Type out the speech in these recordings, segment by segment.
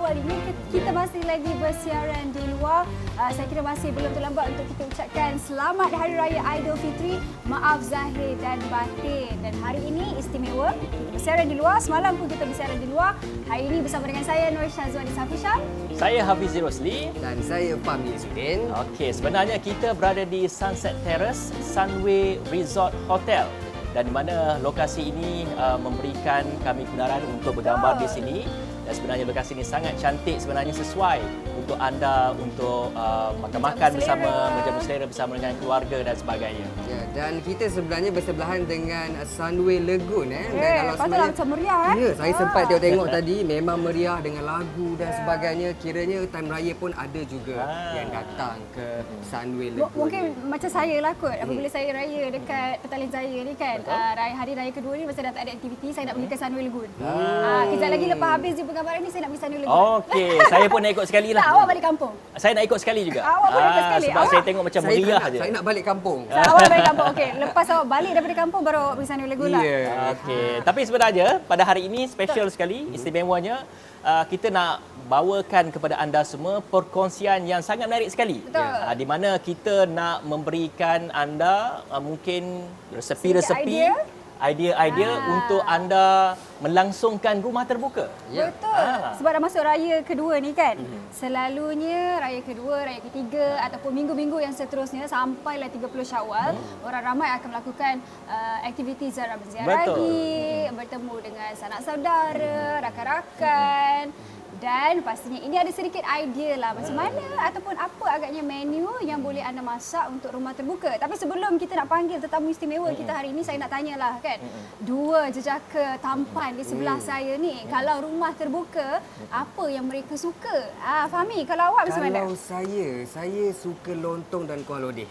awal ini kita masih lagi bersiaran di luar. Saya kira masih belum terlambat untuk kita ucapkan selamat Hari Raya Aidilfitri. Maaf zahir dan batin. Dan hari ini istimewa. Kita bersiaran di luar. Semalam pun kita bersiaran di luar. Hari ini bersama dengan saya Nur Syazwani Safisha. Saya Hafiz Rosli. Dan saya Fahmi Izzuddin. Okey, sebenarnya kita berada di Sunset Terrace Sunway Resort Hotel. Dan di mana lokasi ini memberikan kami kebenaran untuk bergambar di sini. Dan sebenarnya lokasi ini sangat cantik, sebenarnya sesuai untuk anda untuk makan-makan bersama, menjamu selera bersama dengan keluarga dan sebagainya. Ya, dan kita sebenarnya bersebelahan dengan Sunway Lagoon. Dan kalau sebenarnya macam meriah. Ya, saya sempat tengok tadi, memang meriah dengan lagu dan sebagainya. Kiranya time raya pun ada juga yang datang ke Sunway Lagoon. Mungkin macam saya lah kot. Apabila saya raya dekat Petaling Jaya ni kan, hari raya kedua ni masa dah tak ada aktiviti, saya nak pergi ke Sunway Lagoon. Kejap lagi lepas habis jumpa gambaran ni saya nak pergi Sunway Lagoon. Okey, saya pun nak ikut sekali lah. Tak, awak balik kampung. Saya nak ikut sekali juga. Awak boleh ikut sekali. Sebab saya tengok macam meriah je. Saya nak balik kampung. Awak balik kampung. Okey, lepas awak balik daripada kampung baru awak pergi Sunway Lagoon lah. Okey, tapi sebenarnya pada hari ini special sekali, istimewanya kita nak bawakan kepada anda semua perkongsian yang sangat menarik sekali. Di mana kita nak memberikan anda mungkin resepi-resepi, idea-idea untuk anda melangsungkan rumah terbuka. Betul. Sebab dah masuk raya kedua ni kan. Selalunya raya kedua, raya ketiga ataupun minggu-minggu yang seterusnya sampailah 30 Syawal, orang ramai akan melakukan aktiviti ziarah menziarahi, bertemu dengan sanak saudara, rakan-rakan. Dan pastinya ini ada sedikit idea lah macam mana ataupun apa agaknya menu yang boleh anda masak untuk rumah terbuka. Tapi sebelum kita nak panggil tetamu istimewa kita hari ini, saya nak tanyalah kan, dua jejaka tampan di sebelah saya ni, kalau rumah terbuka, apa yang mereka suka? Fahmi, kalau awak macam mana? Kalau saya suka lontong dan kuah lodeh.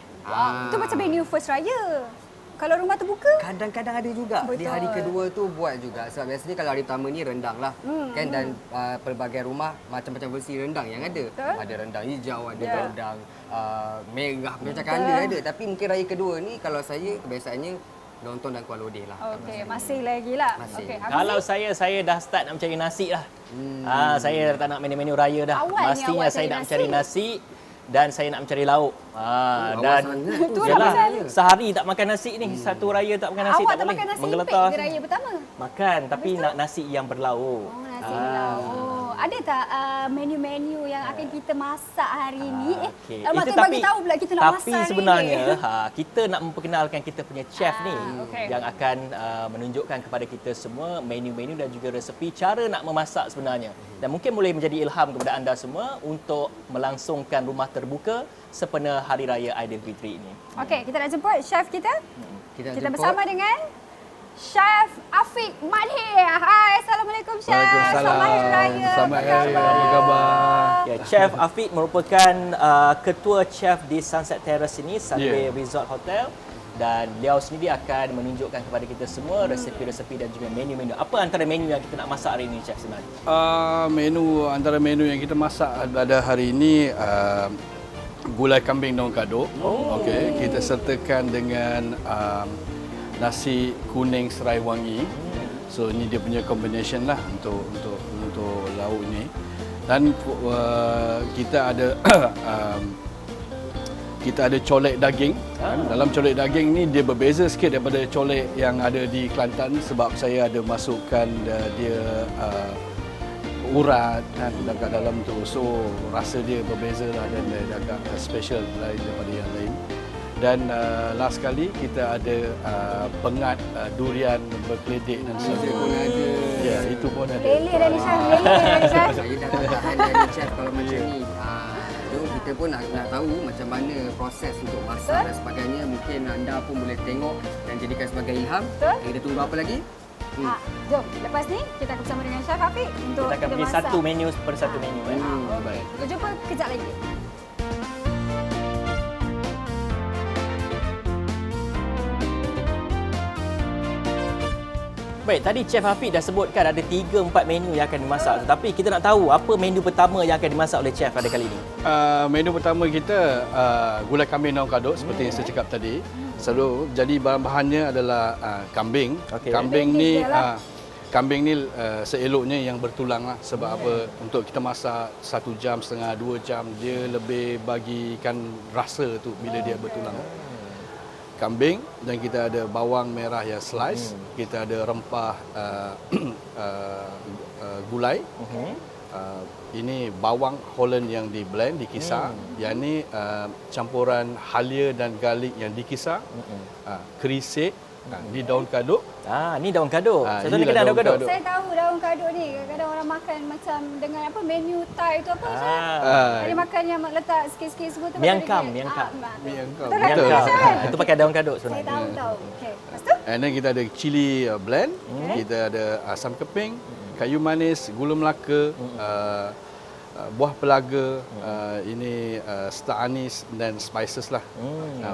Itu macam menu first raya. Kalau rumah terbuka? Kadang-kadang ada juga. Betul. Di hari kedua tu buat juga. Sebab biasanya kalau hari pertama ni rendang lah. Kan, dan pelbagai rumah macam-macam versi rendang yang ada. Betul. Ada rendang hijau, ada rendang merah, macam kala ada. Tapi mungkin raya kedua ni kalau saya kebiasaannya lontong dan kuah lodeh lah. Okey, masih lagi lah. Masih. Okay, Kalau saya dah start nak mencari nasi lah. Saya tak nak menu-menu raya dah. Awalnya Pastinya awak saya cari nak mencari nasi dan saya nak mencari lauk. Dan sehari tak makan nasi ni, satu raya tak makan nasi Awak tak tak boleh. makan nasi Menggeletar. ke raya pertama? Makan, tapi nak nasi yang berlauk. Nasi lauk. Ada tak menu-menu yang akan kita masak hari ini? Okey. Alamak, Itu tu bagi tahu pula kita nak masak tapi hari ni. sebenarnya kita nak memperkenalkan kita punya chef ni okey. yang akan menunjukkan kepada kita semua menu-menu dan juga resepi cara nak memasak sebenarnya. Dan mungkin boleh menjadi ilham kepada anda semua untuk melangsungkan rumah terbuka sempena Hari Raya Aidilfitri ini. Okey, kita nak jemput chef kita. Kita jemput. bersama dengan Chef Afiq Madhir. Hai, Assalamualaikum Chef. Selamat Hari Raya. Selamat Hari Raya. Apa khabar? Ya, Chef Afiq merupakan ketua chef di Sunset Terrace ini, Sunway Resort Hotel. Dan beliau sendiri akan menunjukkan kepada kita semua resepi-resepi dan juga menu-menu. Apa antara menu yang kita nak masak hari ini, Chef sebenarnya? Antara menu yang kita masak pada hari ini gulai kambing daun kaduk. Okey, kita sertakan dengan nasi kuning serai wangi. So ini dia punya combination lah untuk lauk ini. Dan kita ada kita ada colek daging. Dalam colek daging ni dia berbeza sikit daripada colek yang ada di Kelantan sebab saya ada masukkan dia urat kan dekat dalam tu. So rasa dia berbeza lah dan dia agak special lain daripada yang lain. Dan last kali kita ada pengat durian berkeledek dan sebagainya. Ya, itu pun ada. Lele dah ni Chef. Lele dah ni Chef. Saya dah tak tahan dari chef kalau macam ni. Kita pun nak tahu macam mana proses untuk masak dan sebagainya. Mungkin anda pun boleh tengok dan jadikan sebagai ilham. Kita tunggu apa lagi? Jom, lepas ni kita akan bersama dengan Chef Afiq untuk Kita akan pergi masak. satu menu per satu menu. Baik. Kita jumpa kejap lagi. Baik, tadi Chef Afiq dah sebutkan ada 3-4 menu yang akan dimasak. Tetapi kita nak tahu apa menu pertama yang akan dimasak oleh Chef pada kali ini. Menu pertama kita gulai kambing daun kaduk seperti yang saya cakap tadi. Jadi bahan-bahannya adalah kambing. Okey. Kambing ni kambing ni seeloknya yang bertulang lah. Sebab apa? Untuk kita masak 1 jam setengah, 2 jam, dia lebih bagikan rasa tu bila dia bertulang. Kambing, dan kita ada bawang merah yang slice, kita ada rempah gulai. Ini bawang Holland yang di blend, dikisar. Yang ni campuran halia dan garlic yang dikisar. Kerisik di daun kaduk. Ni daun kaduk. Saya tahu ni inilah kena daun daun kaduk. kaduk. Saya tahu daun kaduk ni kadang-kadang orang makan macam dengan apa menu Thai tu apa Chef? Ada makan yang letak sikit-sikit semua tu. Miang macam kam, dia. miang kam. Miang kam. Betul lah, Betul. betul, Chef. Itu pakai daun kaduk Saya sebenarnya. tahu. Okey. Lepas tu? And then kita ada cili blend, kita ada asam keping, kayu manis, gula melaka, buah pelaga, ini star anise dan spices lah.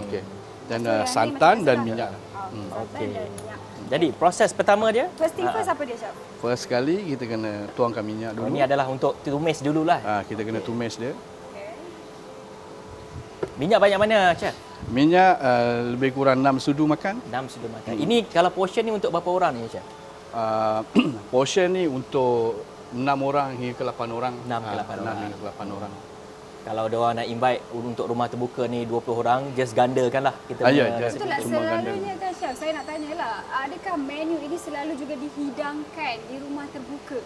Okey. Dan So, yang ni santan macam dan biasa minyak. lah. Santan Okey. dan minyak. Jadi proses pertama dia, First thing first apa dia, Chef? First kali kita kena tuangkan minyak dulu. ini adalah untuk tumis dululah. Kita kena tumis dia. Okey. Minyak banyak mana, Chef? Minyak lebih kurang 6 sudu makan. 6 sudah makan. Ini kalau portion ni untuk berapa orang ni, Chef? Portion ni untuk 6 orang hingga ke 8 orang. 6 ke 8 orang. 6 hingga ke 8 orang. Kalau dia orang nak invite untuk rumah terbuka ni 20 orang, just gandakan lah kita Ya, punya just. Betul lah, Cuma selalunya kan Chef, saya nak tanyalah, adakah menu ini selalu juga dihidangkan di rumah terbuka?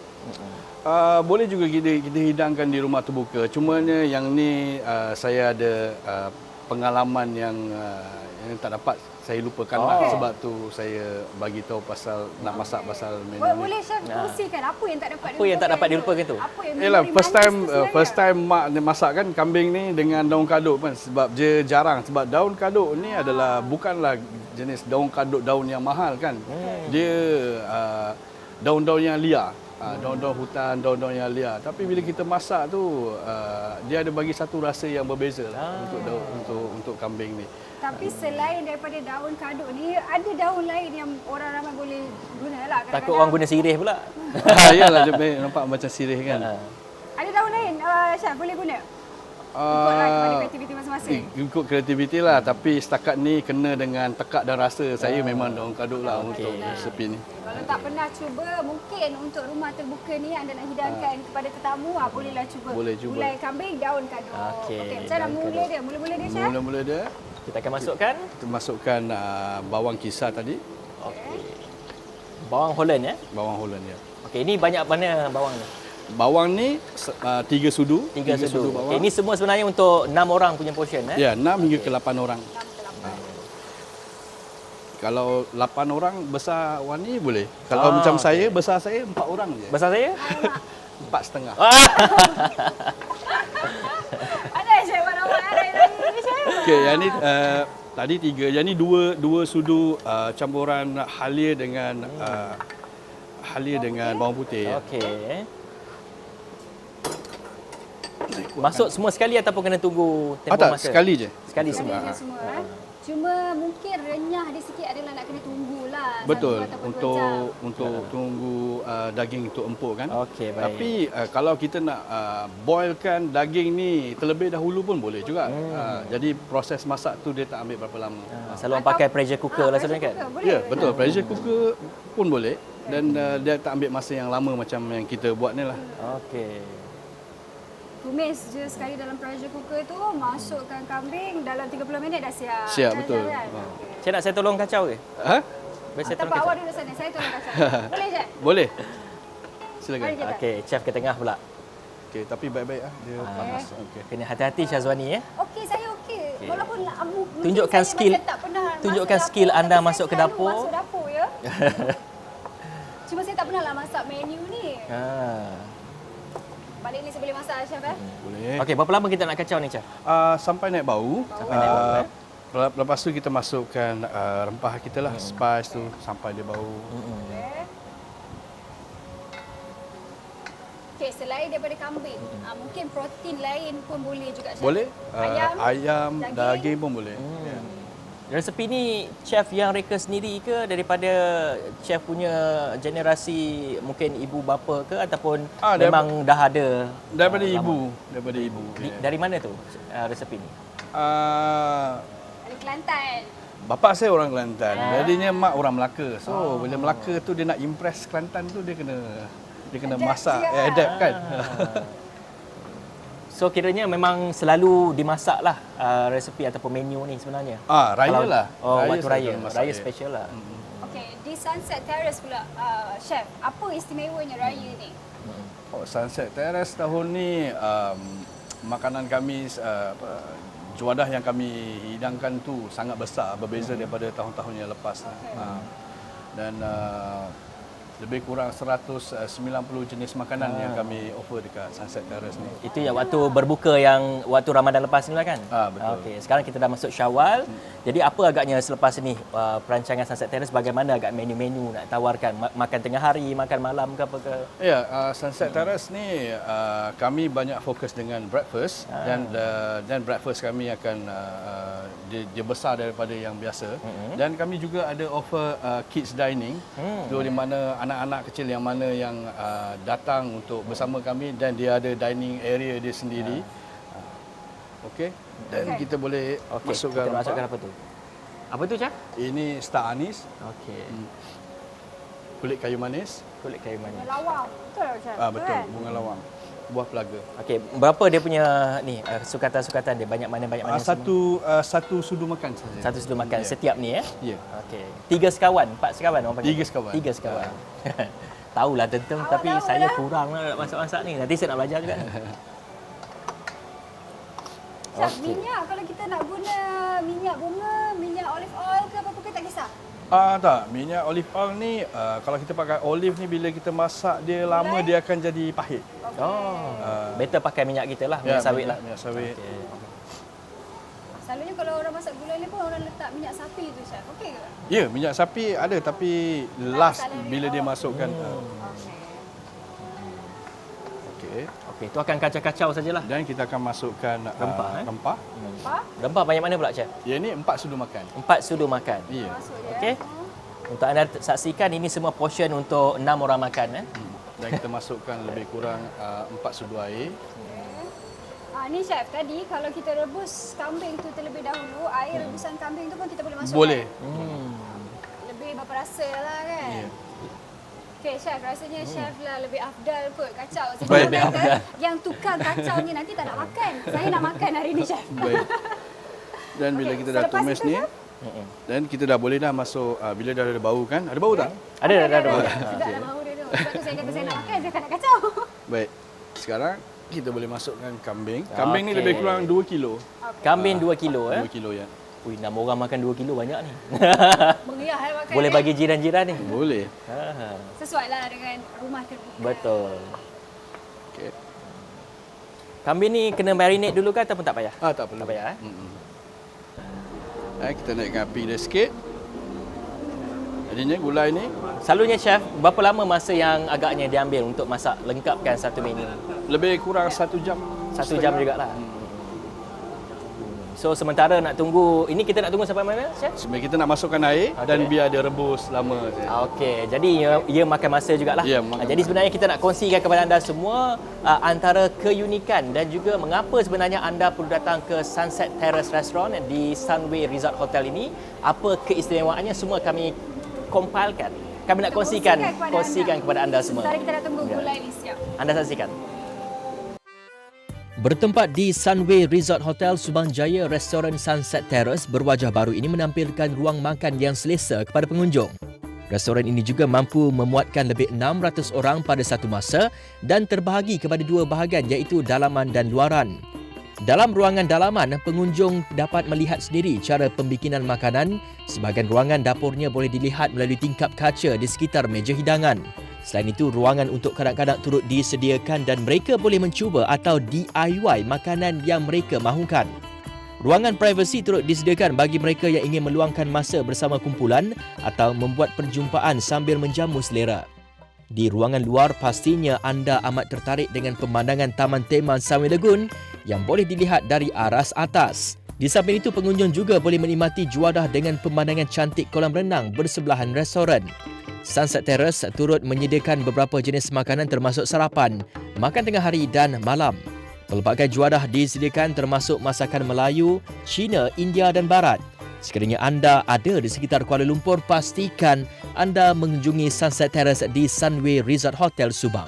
Boleh juga kita hidangkan di rumah terbuka. Cumanya yang ni saya ada pengalaman yang tak dapat saya lupakan lah. Sebab tu saya bagi tahu pasal nak masak pasal menu ni. Boleh Chef kongsikan apa yang tak dapat Apa yang tak dapat dilupakan tu? Apa yang Yalah, memori first manis time tu sebenarnya? first time mak dia masak kan kambing ni dengan daun kaduk kan, sebab dia jarang, sebab daun kaduk ni adalah bukanlah jenis daun kaduk daun yang mahal kan. Dia daun-daun yang liar. Daun-daun hutan, daun-daun yang liar. Tapi bila kita masak tu dia ada bagi satu rasa yang berbeza lah untuk kambing ni. Tapi selain daripada daun kaduk ni, ada daun lain yang orang ramai boleh guna lah. Takut orang guna sirih pula. Yalah, dia nampak macam sirih kan. Ada daun lain, Chef, boleh guna? Ikutlah kepada kreativiti masing-masing. Ikut kreativiti lah, tapi setakat ni kena dengan tekak dan rasa. Saya memang daun kaduk lah untuk resepi ni. Kalau tak pernah cuba, mungkin untuk rumah terbuka ni anda nak hidangkan kepada tetamu, bolehlah cuba. Boleh cuba. Gulai kambing, daun kaduk. Okey, Macam mana daun mula dia? Mula-mula dia, Chef? Mula-mula dia Kita akan masukkan kita masukkan bawang kisar tadi, bawang Holland ya. bawang Holland ya. Okey, ini banyak mana bawang ni? Bawang ni 3 sudu. 3 sudu. bawang. Okey, ini semua sebenarnya untuk 6 orang punya portion Ya, 6 hingga ke 8 orang. Kalau 8 orang besar Wani boleh. Kalau macam saya, besar saya 4 orang je. Besar saya? 4,5. Ada Chef, mana-mana ada yang ni, Chef? Okey, yang ni tadi 3. Yang ni 2 sudu campuran halia dengan bawang putih. Ya. Okey. Masuk semua sekali ataupun kena tunggu tempoh Tak, masa? sekali je. Sekali Sekali semua. je semua. Cuma mungkin renyah dia sikit adalah nak kena tunggulah. Betul, 1 ataupun 2 jam. untuk tunggu daging untuk empuk kan. Okey, baik. Tapi kalau kita nak boilkan daging ni terlebih dahulu pun boleh juga. Jadi proses masak tu dia tak ambil berapa lama. Selalu orang pakai pressure cooker lah sebenarnya kan? Boleh. Ya, betul. Pressure cooker pun boleh dan dia tak ambil masa yang lama macam yang kita buat ni lah. Okey. Tumis je sekali dalam pressure cooker tu, masukkan kambing, dalam 30 minit dah siap. Siap, Kan, betul. Chef, kan? Saya nak saya tolong kacau ke? Ha? Boleh saya Tak tolong apa, awak kacau? duduk sana. Saya tolong kacau. Boleh je? Boleh. Silakan. Mari kita. Okey, chef ke tengah pula. Okey, tapi baik-baik ah dia panas. Okey. Kena hati-hati Syazwani ya. Okey, saya okey. Walaupun mungkin Tunjukkan saya skill- macam tak pernah tunjukkan masuk skill dapur, anda tapi masuk saya ke selalu dapur. Masuk dapur ya. Cuma saya tak pernah lah masak menu ni. Balik ni saya boleh masak chef Boleh. Okey, berapa lama kita nak kacau ni chef? Sampai naik bau. Sampai naik bau, Lepas tu kita masukkan rempah kita lah, spice tu sampai dia bau. Okey, selain daripada kambing, mungkin protein lain pun boleh juga chef. Boleh. Ayam, Daging pun boleh. Ya. Resepi ni chef yang reka sendiri ke daripada chef punya generasi mungkin ibu bapa ke ataupun memang dah ada Daripada lama? ibu, daripada ibu. Dari mana tu resepi ni? Dari Kelantan. Bapa saya orang Kelantan. Jadinya mak orang Melaka. So bila Melaka tu dia nak impress Kelantan tu dia kena masak, adapt kan. So kiranya memang selalu dimasak lah resepi ataupun menu ni sebenarnya. Raya lah. Waktu raya. selalu masak, Raya ya. special lah. Okey, di Sunset Terrace pula, chef, apa istimewanya raya ni? Sunset Terrace tahun ni makanan kami juadah yang kami hidangkan tu sangat besar, berbeza daripada tahun-tahun yang lepas. Dan lebih kurang 190 jenis makanan yang kami offer dekat Sunset Terrace ni. Itu yang waktu berbuka yang waktu Ramadan lepas ni lah kan? Betul. Okey, sekarang kita dah masuk Syawal. Jadi apa agaknya selepas ni perancangan Sunset Terrace, bagaimana agak menu-menu nak tawarkan? Makan tengah hari, makan malam ke apa ke? Ya, Sunset Terrace ni kami banyak fokus dengan breakfast dan breakfast kami akan dia besar daripada yang biasa. Dan kami juga ada offer kids dining, tu di mana anak-anak kecil yang mana yang datang untuk bersama kami dan dia ada dining area dia sendiri. Okey. Dan kita boleh masukkan apa tu? Apa tu, Chef? Ini star anise, Okey. kulit kayu manis. Kulit kayu manis. Lawang. Betul, chef? Betul, bunga lawang, buah pelaga. Okey, berapa dia punya ni sukatan-sukatan dia? Banyak mana semua? Satu sudu makan saja. Satu sudu makan setiap ni Ya. Okey. 3 sekawan, 4 sekawan orang panggil. 3 sekawan. 3 sekawan. Tahulah tentu tapi saya kurang lah nak masak-masak ni. Nanti saya nak belajar juga. Chef, minyak kalau kita nak guna minyak bunga, minyak olive oil ke apa-apa ke tak kisah? Tak, minyak olive oil ni kalau kita pakai olive ni bila kita masak dia lama dia akan jadi pahit. Better pakai minyak kita lah, minyak sawit lah. Minyak sawit. Okay. Selalunya kalau orang masak gulai ni pun orang letak minyak sapi tu, chef. Okey ke? Ya, minyak sapi ada tapi last bila dia masukkan. Okey. Okey, tu akan kacau-kacau sajalah. Dan kita akan masukkan Rempah, rempah. Apa? Rempah banyak mana pula, Chef? Ya, ni 4 sudu makan. 4 sudu makan. Ya. Masuk dia. Okey. Untuk anda saksikan ini semua portion untuk 6 orang makan. Dan kita masukkan lebih kurang 4 sudu air. Ni chef, tadi kalau kita rebus kambing tu terlebih dahulu, air rebusan kambing tu pun kita boleh masukkan. Boleh. Lebih berperasa lah kan? Ya. Okey chef, rasanya chef lah lebih afdal kot kacau. Baik. Sebab kata yang tukang kacau ni nanti tak nak makan. Saya nak makan hari ni chef. Baik. Dan bila kita dah Selepas tumis itu, ni, chef? dan kita dah boleh dah masuk bila dah ada bau kan? Ada bau tak? Ada. Sedap lah bau dia tu. Sebab tu saya kata saya nak makan, saya tak nak kacau. Baik. Sekarang kita boleh masukkan kambing. Kambing ni Okey. lebih kurang 2 kilo. Kambing 2 kilo 2 kilo ya. Ui, 6 orang makan 2 kilo banyak ni. Meriah makan. Boleh bagi jiran-jiran ni. Boleh. Sesuai lah dengan rumah terbuka. Betul. Okey. Kambing ni kena marinate dulu ke ataupun tak payah? Tak perlu. Tak payah, Kita naikkan api dia sikit. Jadinya gulai ni Selalunya chef, berapa lama masa yang agaknya diambil untuk masak lengkapkan satu menu? lebih kurang 1 jam. 1 jam jugalah. So sementara nak tunggu, ini kita nak tunggu sampai mana chef? Sebenarnya kita nak masukkan air dan biar dia rebus lama saja. Okey, jadi ia makan masa jugalah. Ya, makan Jadi masa. sebenarnya kita nak kongsikan kepada anda semua antara keunikan dan juga mengapa sebenarnya anda perlu datang ke Sunset Terrace Restaurant di Sunway Resort Hotel ini. Apa keistimewaannya semua kami compilekan. Kami nak kongsikan kepada anda semua. Sementara kita dah tunggu gulai ni siap. Anda saksikan. Bertempat di Sunway Resort Hotel Subang Jaya, restoran Sunset Terrace berwajah baru ini menampilkan ruang makan yang selesa kepada pengunjung. Restoran ini juga mampu memuatkan lebih 600 orang pada satu masa dan terbahagi kepada 2 bahagian iaitu dalaman dan luaran. Dalam ruangan dalaman, pengunjung dapat melihat sendiri cara pembikinan makanan. Sebahagian ruangan dapurnya boleh dilihat melalui tingkap kaca di sekitar meja hidangan. Selain itu, ruangan untuk kanak-kanak turut disediakan dan mereka boleh mencuba atau DIY makanan yang mereka mahukan. Ruangan privasi turut disediakan bagi mereka yang ingin meluangkan masa bersama kumpulan atau membuat perjumpaan sambil menjamu selera. Di ruangan luar, pastinya anda amat tertarik dengan pemandangan Taman Teman Sunway Lagoon yang boleh dilihat dari aras atas. Di samping itu, pengunjung juga boleh menikmati juadah dengan pemandangan cantik kolam renang bersebelahan restoran. Sunset Terrace turut menyediakan beberapa jenis makanan termasuk sarapan, makan tengah hari dan malam. Pelbagai juadah disediakan termasuk masakan Melayu, Cina, India dan Barat. Sekiranya anda ada di sekitar Kuala Lumpur, pastikan anda mengunjungi Sunset Terrace di Sunway Resort Hotel Subang.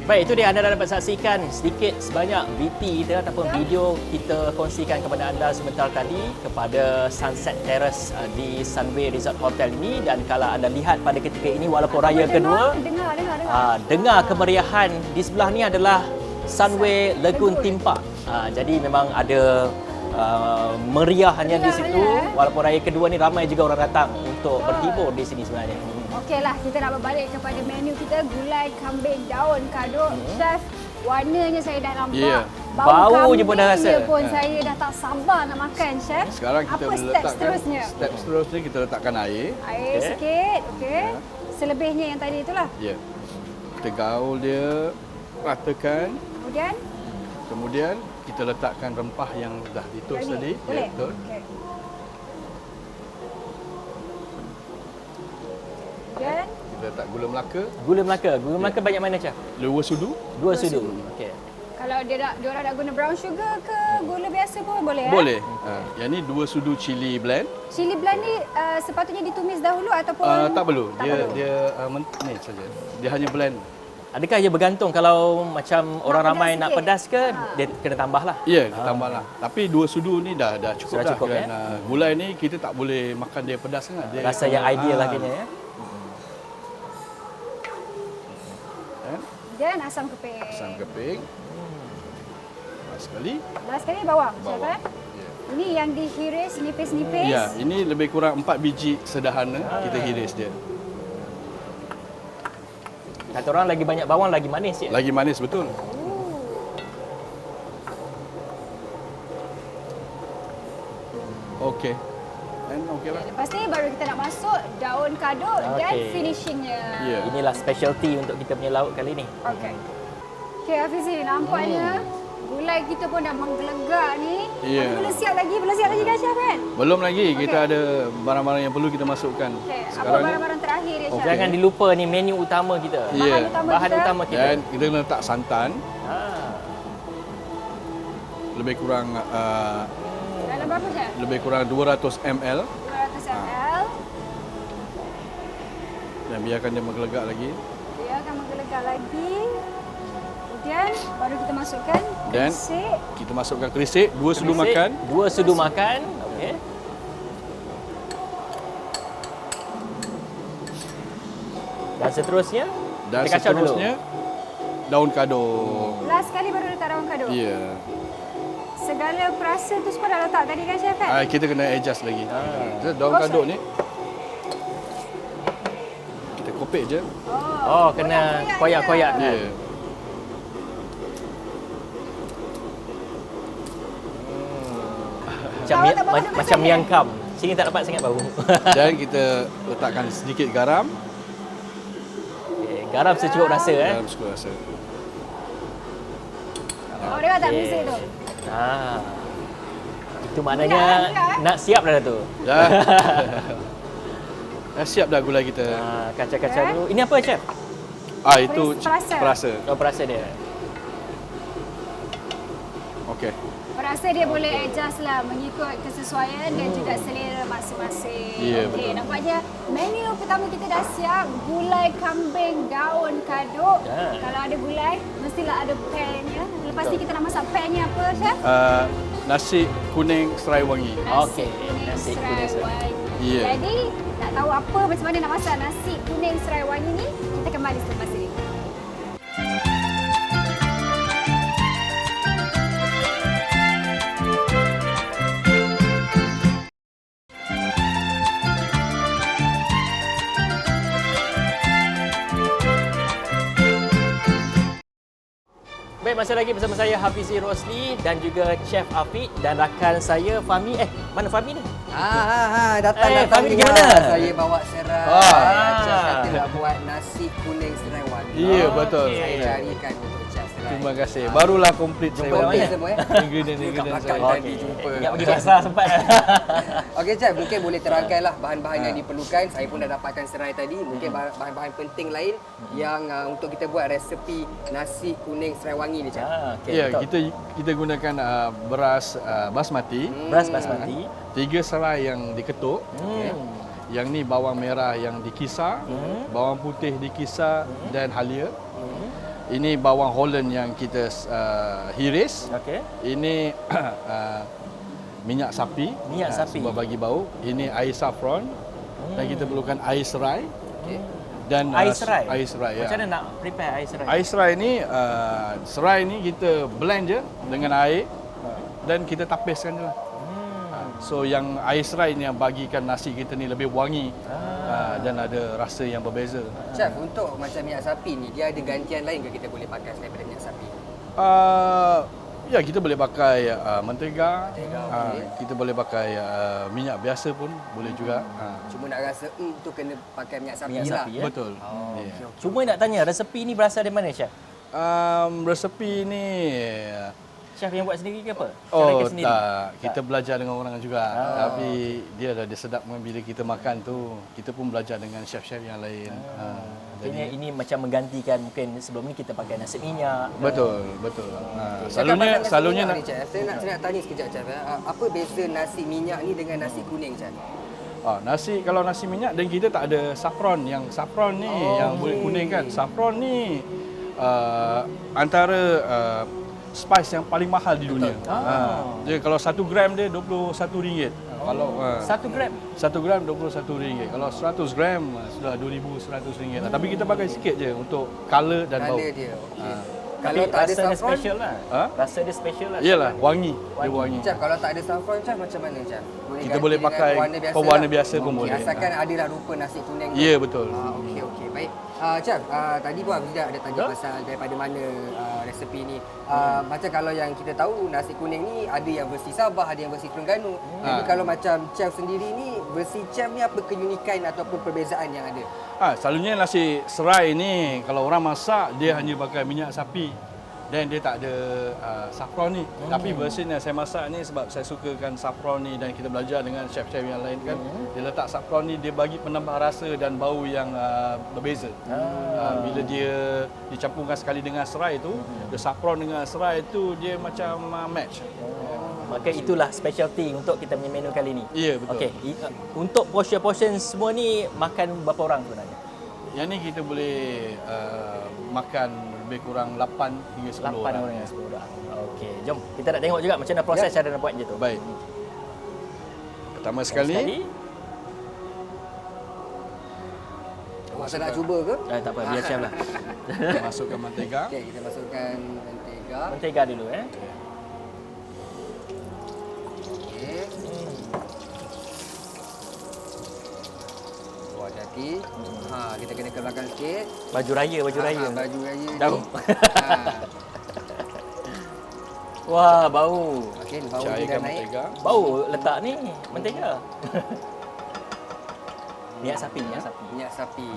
Baik, itu dia anda dah dapat saksikan sedikit sebanyak VT kita ataupun video kita kongsikan kepada anda sebentar tadi kepada Sunset Terrace di Sunway Resort Hotel ini. Dan kalau anda lihat pada ketika ini walaupun raya kedua, dengar kemeriahan di sebelah ni adalah Sunway Lagoon Theme Park. Jadi memang ada meriahnya di situ. Walaupun raya kedua ni ramai juga orang datang untuk berhibur di sini sebenarnya. Okeylah, kita nak berbalik kepada menu kita, gulai kambing daun kaduk. Chef, warnanya saya dah nampak. Yeah. Bau je pun dah rasa. Pun saya dah tak sabar nak makan, Chef. Sekarang kita apa step seterusnya? Step seterusnya kita letakkan air. Air sikit, okey. Selebihnya yang tadi itulah. Ya. Yeah. Kita gaul dia, ratakan. Kemudian kita letakkan rempah yang dah ditus tadi. Boleh? Ya, betul. Okey. Kemudian Kita letak gula Melaka. Gula Melaka banyak mana, Chef? 2 sudu. 2 sudu. Okey. kalau dia orang nak guna brown sugar ke gula biasa pun boleh? Boleh. Yang ni 2 sudu chili blend. Chili blend ni sepatutnya ditumis dahulu ataupun Tak perlu. Tak perlu. Dia ni saja. Dia hanya blend. Adakah ia bergantung kalau macam orang pedas ramai nak sikit? pedas ke, dia kena tambah lah? Ya, tambahlah. Tapi 2 sudu ni dah cukup Sudah dah. cukup, Kerana gulai ni kita tak boleh makan dia pedas sangat. Dia Rasa yang ideal lah kena ya. Dan asam keping. Asam keping. Last sekali. Last sekali bawang, Chef Bawang. eh? Ini yang dihiris nipis-nipis. Ya, ini lebih kurang 4 biji sederhana kita hiris dia. Kata orang lagi banyak bawang lagi manis ya. Lagi manis betul. Okey. Dan okeylah. Lepas ni baru kita nak masuk daun kaduk dan Okey. finishingnya. Ya. Inilah specialty untuk kita punya lauk kali ni. Okey. Okey Hafizi, nampaknya gulai kita pun dah menggelegak ni. Ya. Belum siap lagi kan Chef kan? Belum lagi, kita Okey. ada barang-barang yang perlu kita masukkan. Okey, apa Sekarang ni. barang-barang terakhir dia Chef? Jangan dilupa ni menu utama kita. Ya. Bahan utama kita. Dan kita letak santan lebih kurang Dalam berapa Chef? lebih kurang 200 ml 200 ml. dan biarkan dia menggelegak lagi. Dia akan menggelegak lagi. Kemudian baru kita masukkan Dan kerisik. kita masukkan kerisik, 2 sudu makan. 2 sudu makan. Okey. Dan seterusnya Dan kita kacau seterusnya daun kaduk. Last kali baru letak daun kaduk. Ya. Segala perasa tu semua dah letak tadi kan Chef kan? Kita kena adjust lagi. Jadi daun Oh, kaduk sorry. ni kita kopek je. Oh, kena koyak-koyak Ya. kan. Macam Awak tak bawa tu macam kan, miang kam. Sini tak dapat sangat bau. Dan kita letakkan sedikit garam. Okey, garam secukup rasa Garam suka rasa. Oh, dia tak muzik tu. Itu maknanya Mudah. nak siap dah tu. Dah. Dah siap dah gulai kita. Kacau-kacau dulu. Ini apa, Chef? Itu Perasa. perasa. Oh, perasa dia. Okey. Perasa dia boleh adjust lah mengikut kesesuaian dan juga selera masing-masing. Ya, Okey, betul. nampaknya menu pertama kita dah siap. Gulai kambing daun kaduk. Ya. Kalau ada gulai, mestilah ada pairnya. Lepas ni kita nak masak pairnya apa, Chef? Nasi kuning serai wangi. Okey, nasi kuning serai. wangi. Ya. Jadi, nak tahu apa macam mana nak masak nasi kuning serai wangi ni, kita kembali selepas ini. Baik, masih lagi bersama saya Hafizi Rosli dan juga Chef Afiq dan rakan saya Fahmi. Mana Fahmi ni? Datang Fahmi juga. gimana? Saya bawa serai. Chef kata nak buat nasi kuning serai wangi. Ya, betul. Saya carikan untuk chef serai. Terima kasih. Barulah komplit saya. Okey mana? semua Ingredient saya. Tadi jumpa. Ingat pergi pasar sempat. Okey chef, mungkin boleh terangkanlah bahan-bahan yang diperlukan. Saya pun dah dapatkan serai tadi. Mungkin bahan-bahan penting lain yang untuk kita buat resepi nasi kuning serai wangi ni chef. Ya, kita gunakan beras basmati, Beras basmati. 3 serai yang diketuk. Yang ni bawang merah yang dikisar, bawang putih dikisar dan halia. Ini bawang Holland yang kita hiris. Okey. Ini minyak sapi. Minyak sapi. Sebab bagi bau. Ini air saffron. Dan kita perlukan air serai. Okey. Dan Air serai. Air serai, ya. Macam mana nak prepare air serai? Air serai ni, serai ni kita blend je dengan air dan kita tapiskan je lah. So yang air serai ni yang bagikan nasi kita ni lebih wangi dan ada rasa yang berbeza. Chef, untuk macam minyak sapi ni, dia ada gantian lain ke kita boleh pakai daripada minyak sapi? Ya, kita boleh pakai mentega, okey. kita boleh pakai minyak biasa pun boleh juga. Cuma nak rasa tu kena pakai minyak sapi Minyak lah. sapi, ya? Betul. Yeah. Cuma nak tanya, resepi ni berasal dari mana, Chef? Resepi ni Chef yang buat sendiri ke apa? Oh Cara sendiri? tak, kita belajar dengan orang juga. Tapi dia sedap bila kita makan tu, kita pun belajar dengan chef-chef yang lain. Maksudnya ini macam menggantikan mungkin sebelum ni kita pakai nasi minyak. Betul. Selalunya Selalunya nak chef. Saya nak tanya sekejap chef. Apa beza nasi minyak ni dengan nasi kuning chef? kalau nasi minyak dan kita tak ada saffron. Yang saffron ni yang boleh kuning kan. Saffron ni antara spice yang paling mahal di dunia. Dia kalau 1 gram dia RM21. Kalau 1 gram. 1 gram RM21. Kalau 100 gram sudah RM2,100. Tapi kita pakai sikit je untuk color dan bau. Color dia. Okey. Kalau Tapi tak ada rasa dia saffron, special lah. Rasa dia special lah. Iyalah, wangi. Dia wangi. chef kalau tak ada saffron chef macam mana chef? Kita ganti boleh dengan pakai pewarna biasa pun Okey, boleh. asalkan adalah rupa nasi kuning. Ya, betul. Okey. Baik. Chef, tadi pun Abizah ada tanya pasal daripada mana resepi ni. Macam kalau yang kita tahu nasi kuning ni ada yang versi Sabah, ada yang versi Terengganu. Jadi kalau macam chef sendiri ni, versi chef ni apa keunikan ataupun perbezaan yang ada? Selalunya nasi serai ni kalau orang masak dia hanya pakai minyak sapi dan dia tak ada saffron ni. Tapi versi yang saya masak ni sebab saya sukakan saffron ni dan kita belajar dengan chef-chef yang lain kan. Dia letak saffron ni dia bagi penambah rasa dan bau yang berbeza. Bila dia dicampurkan sekali dengan serai tu, the saffron dengan serai tu dia macam match. Maka itulah specialty untuk kita punya menu kali ni. Ya, betul. Okey, untuk portion semua ni makan berapa orang sebenarnya? Yang ni kita boleh makan lebih kurang 8 hingga 10 8 orang. orang yang 10 orang. Okey, jom kita nak tengok juga macam mana proses cara nak buat je tu. Baik. Pertama sekali. Masa nak cuba ke? Tak apa, biar chef lah. Masukkan mentega. Okey, kita masukkan mentega. Mentega dulu Okey. Buat hati. Kita kena ke belakang sikit. Baju raya. Baju raya Dah. ni. Wah, bau. Okey, bau dia Cairkan dah naik. mentega. Bau letak ni mentega. Minyak sapi. Minyak sapi.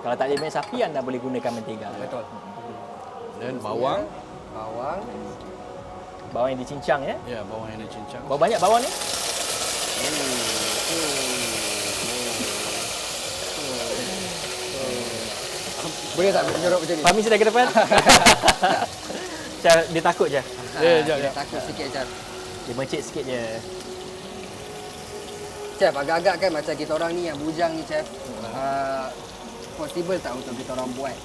Kalau tak ada minyak sapi, anda boleh gunakan mentega. Betul. Dan bawang. Bawang. Bawang yang dicincang ya. Ya, bawang yang dicincang. Berapa banyak bawang ni? Boleh tak menyorok macam ni? Fahmi sudah ke depan? Chef, dia takut je. Dia takut sikit Chef. Dia mencit sikit je. Chef, agak-agak kan macam kita orang ni yang bujang ni Chef. Possible tak untuk kita orang buat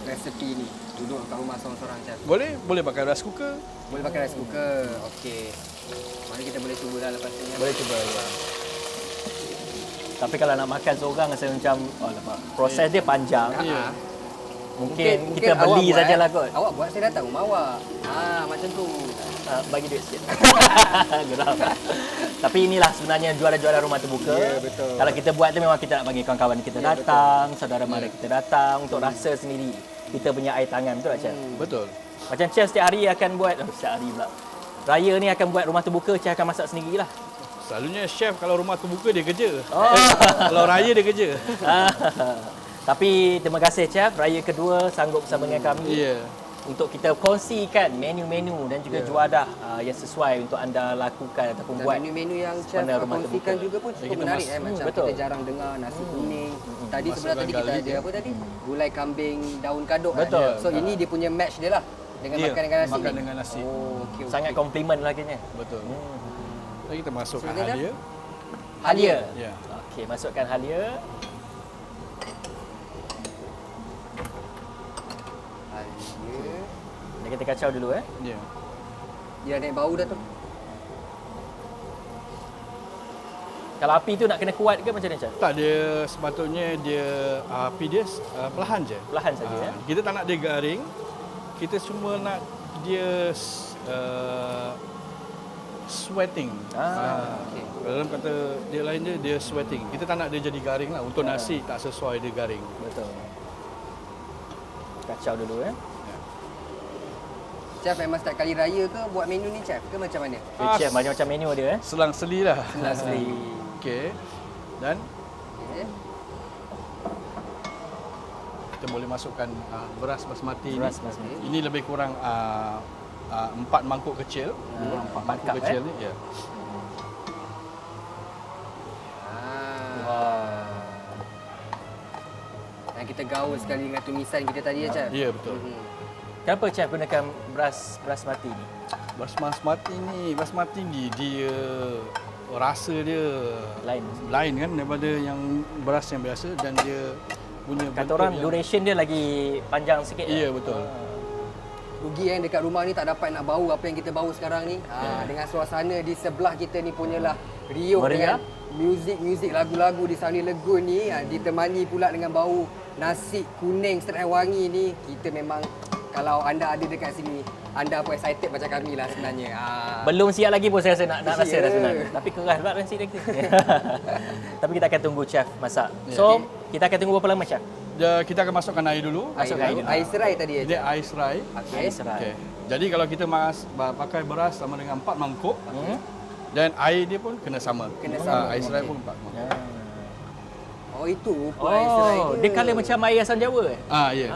resepi ni? Duduk kat rumah seorang-seorang Chef. Boleh pakai rice cooker. Boleh pakai rice cooker. Okey. Mari kita boleh cuba dah lepas ni. Boleh cuba. Ya. Tapi kalau nak makan seorang rasa macam proses dia panjang. Ya. Mungkin kita beli sajalah kot. Awak buat, saya datang rumah awak. Macam tu. Bagi duit sikit. Geram. Tapi inilah sebenarnya juara-juara rumah terbuka. Ya, betul. Kalau kita buat tu memang kita nak bagi kawan-kawan kita datang, saudara mara kita datang untuk rasa sendiri. Kita punya air tangan, betul tak Chef? Betul. Macam Chef setiap hari akan buat, setiap hari pula. Raya ni akan buat rumah terbuka, Chef akan masak sendirilah. Selalunya chef kalau rumah terbuka dia kerja. Kalau raya dia kerja. Tapi terima kasih Chef, raya kedua sanggup bersama dengan kami. Ya. Untuk kita kongsikan menu-menu dan juga juadah yang sesuai untuk anda lakukan ataupun Dan buat. menu-menu yang chef sebenarnya rumah kongsikan terbuka. juga pun cukup Kita menarik mas- macam betul. kita jarang dengar nasi kuning. Tadi sebenarnya tadi kita garlic, ada apa tadi? Gulai kambing daun kadok Betul. kan. So ini dia punya match dia lah dengan Ya, makan dengan nasi. makan ni. dengan nasi. Oh, okey. Sangat komplimen laginya. Betul. Jadi kita masukkan So, dia dah- halia. Halia. Ya. Okey, masukkan halia. Halia. Dan kita kacau dulu Ya. Dia naik bau dah tu. Kalau api tu nak kena kuat ke macam mana Chef? Tak, dia sepatutnya dia api dia perlahan je. Perlahan saja Kita tak nak dia garing. Kita cuma nak dia sweating. okey. Dalam kata dia lain dia sweating. Kita tak nak dia jadi garing lah. Untuk nasi tak sesuai dia garing. Betul. Kacau dulu Chef memang setiap kali raya ke buat menu ni chef ke macam mana? Chef macam-macam menu dia Selang-seli lah. Selang-seli. Okey. Dan Okey. kita boleh masukkan beras basmati Beras ni. basmati. Ini lebih kurang 4 mangkuk kecil. 4 Mangkuk cup kecil ni, ya. Wow. Dan kita gaul sekali dengan tumisan kita tadi ya chef. Ya, betul. Kenapa Chef gunakan beras basmati ni? Basmati ni dia rasa dia Lain. lain kan daripada yang beras yang biasa dan dia punya Kata orang yang- duration dia lagi panjang sikit. Ya, betul. Rugi yang dekat rumah ni tak dapat nak bau apa yang kita bau sekarang ni. Dengan suasana di sebelah kita ni punyalah riuh Meriah. dengan muzik-muzik lagu-lagu di Sauni Legun ni, ditemani pula dengan bau nasi kuning serai wangi ni. Kita memang kalau anda ada dekat sini, anda pun excited macam kami lah sebenarnya. Belum siap lagi pun saya rasa nak rasa Ya. dah sebenarnya. Tapi keras pula nasi dia. Tapi kita akan tunggu Chef masak. Ya. So, kita akan tunggu berapa lama Chef? Kita akan masukkan air dulu. Masukkan air dulu. Air serai tadi ya Ini chef. air serai. Okey. Serai. Okey. Jadi kalau kita pakai beras sama dengan 4 mangkuk dan air dia pun kena sama. Kena sama. Air serai Okey. pun 4 mangkuk. Oh itu rupa air serai Oh, dia colour macam air asam Jawa Ya.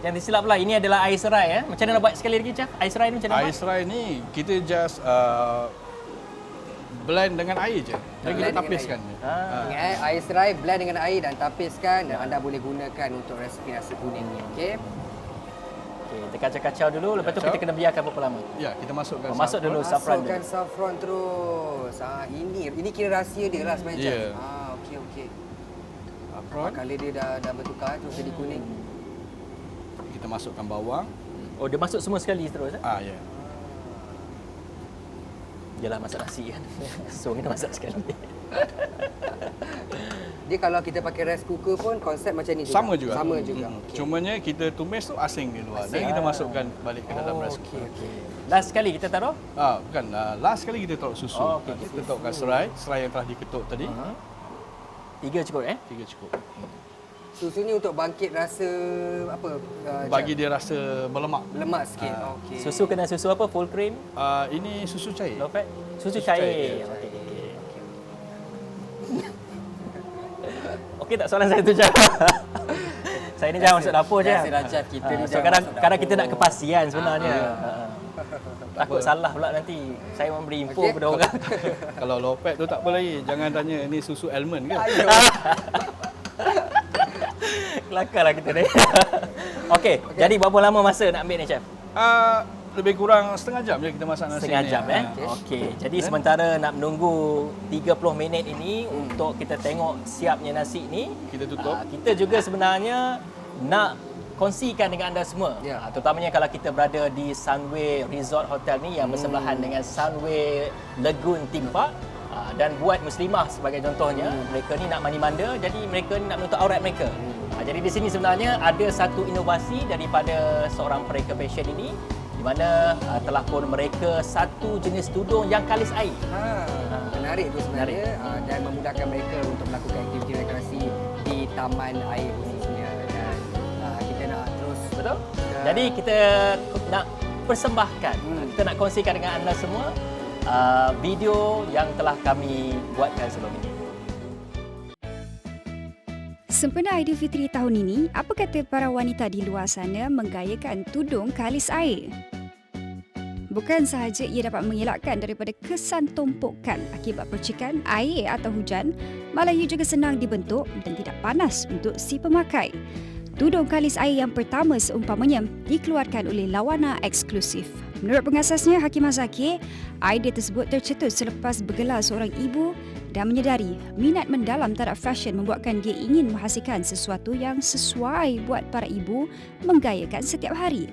Jangan tersilap pula, ini adalah air serai Macam mana nak buat sekali lagi Chef? Air serai ni macam mana Air buat? serai ni kita just blend dengan air je. Dan kita Blend dengan tapiskan air. dia. Ingat air serai blend dengan air dan tapiskan dan anda boleh gunakan untuk resipi nasi kuning ni. Okey. Okey, kita kacau-kacau dulu, lepas tu Kacau. kita kena biarkan berapa lama? Ya, kita masukkan Masuk dulu saffron Masukkan dulu. saffron terus. Ini kira rahsia dia lah sebenarnya. Ya. Chef. Okey okey. saffron. Kalau dia dah bertukar terus jadi kuning. Kita masukkan bawang. Oh, dia masuk semua sekali terus Ya. Yalah, masak nasi kan. So, kita masak sekali. Dia kalau kita pakai rice cooker pun konsep macam ni juga. Sama juga. Sama juga. Okey. Cumanya kita tumis tu asing di luar. Dan kita masukkan balik ke dalam rice Okey cooker. okey. Last sekali kita taruh. Bukan. Last kali kita taruh susu. Oh, okey, Kita taruhkan serai yang telah diketuk tadi. 3 cukup 3 cukup. Susu ni untuk bangkit rasa apa? Bagi dia rasa berlemak. lemak sikit. Okey. Susu kena susu apa? Full cream? Ini susu cair. Low fat? Susu cair, cair. Okey. Okey tak soalan saya tu je. Saya ni jangan masuk dapur je. Biasalah, chef. Kita ni So jangan kadang masuk kadang dapur. kita nak kepastian sebenarnya. Takut salah pula nanti. Saya memberi info Okey. kepada orang. Kalau low fat tu tak apa lagi. Jangan tanya ni susu almond ke? Ayo. Kelakarlah kita ni. Okey, jadi berapa lama masa nak ambil ni chef? Lebih kurang setengah jam je kita masak nasi Setengah ni. jam Okey. Jadi sementara nak menunggu 30 minit ini untuk kita tengok siapnya nasi ni, Kita tutup. kita juga sebenarnya nak kongsikan dengan anda semua. Ya. Terutamanya kalau kita berada di Sunway Resort Hotel ni yang bersebelahan dengan Sunway Lagoon Theme Park. Dan buat muslimah sebagai contohnya, mereka ni nak mandi manda, jadi mereka ni nak menutup aurat mereka. Jadi di sini sebenarnya ada satu inovasi daripada seorang pereka fashion ini, di mana telah pun mereka satu jenis tudung yang kalis air. Menarik tu sebenarnya dan memudahkan mereka untuk melakukan aktiviti rekreasi di taman air khususnya dan kita nak terus Betul? Jadi kita nak persembahkan, kita nak kongsikan dengan anda semua video yang telah kami buatkan sebelum ini. Sempena Aidilfitri tahun ini, apa kata para wanita di luar sana menggayakan tudung kalis air? Bukan sahaja ia dapat mengelakkan daripada kesan tumpukan akibat percikan air atau hujan, malah ia juga senang dibentuk dan tidak panas untuk si pemakai. Tudung kalis air yang pertama seumpamanya dikeluarkan oleh Lawana Eksklusif. Menurut pengasasnya, Hakimah Zakir, idea tersebut tercetus selepas bergelar seorang ibu dan menyedari minat mendalam terhadap fashion membuatkan dia ingin menghasilkan sesuatu yang sesuai buat para ibu menggayakan setiap hari.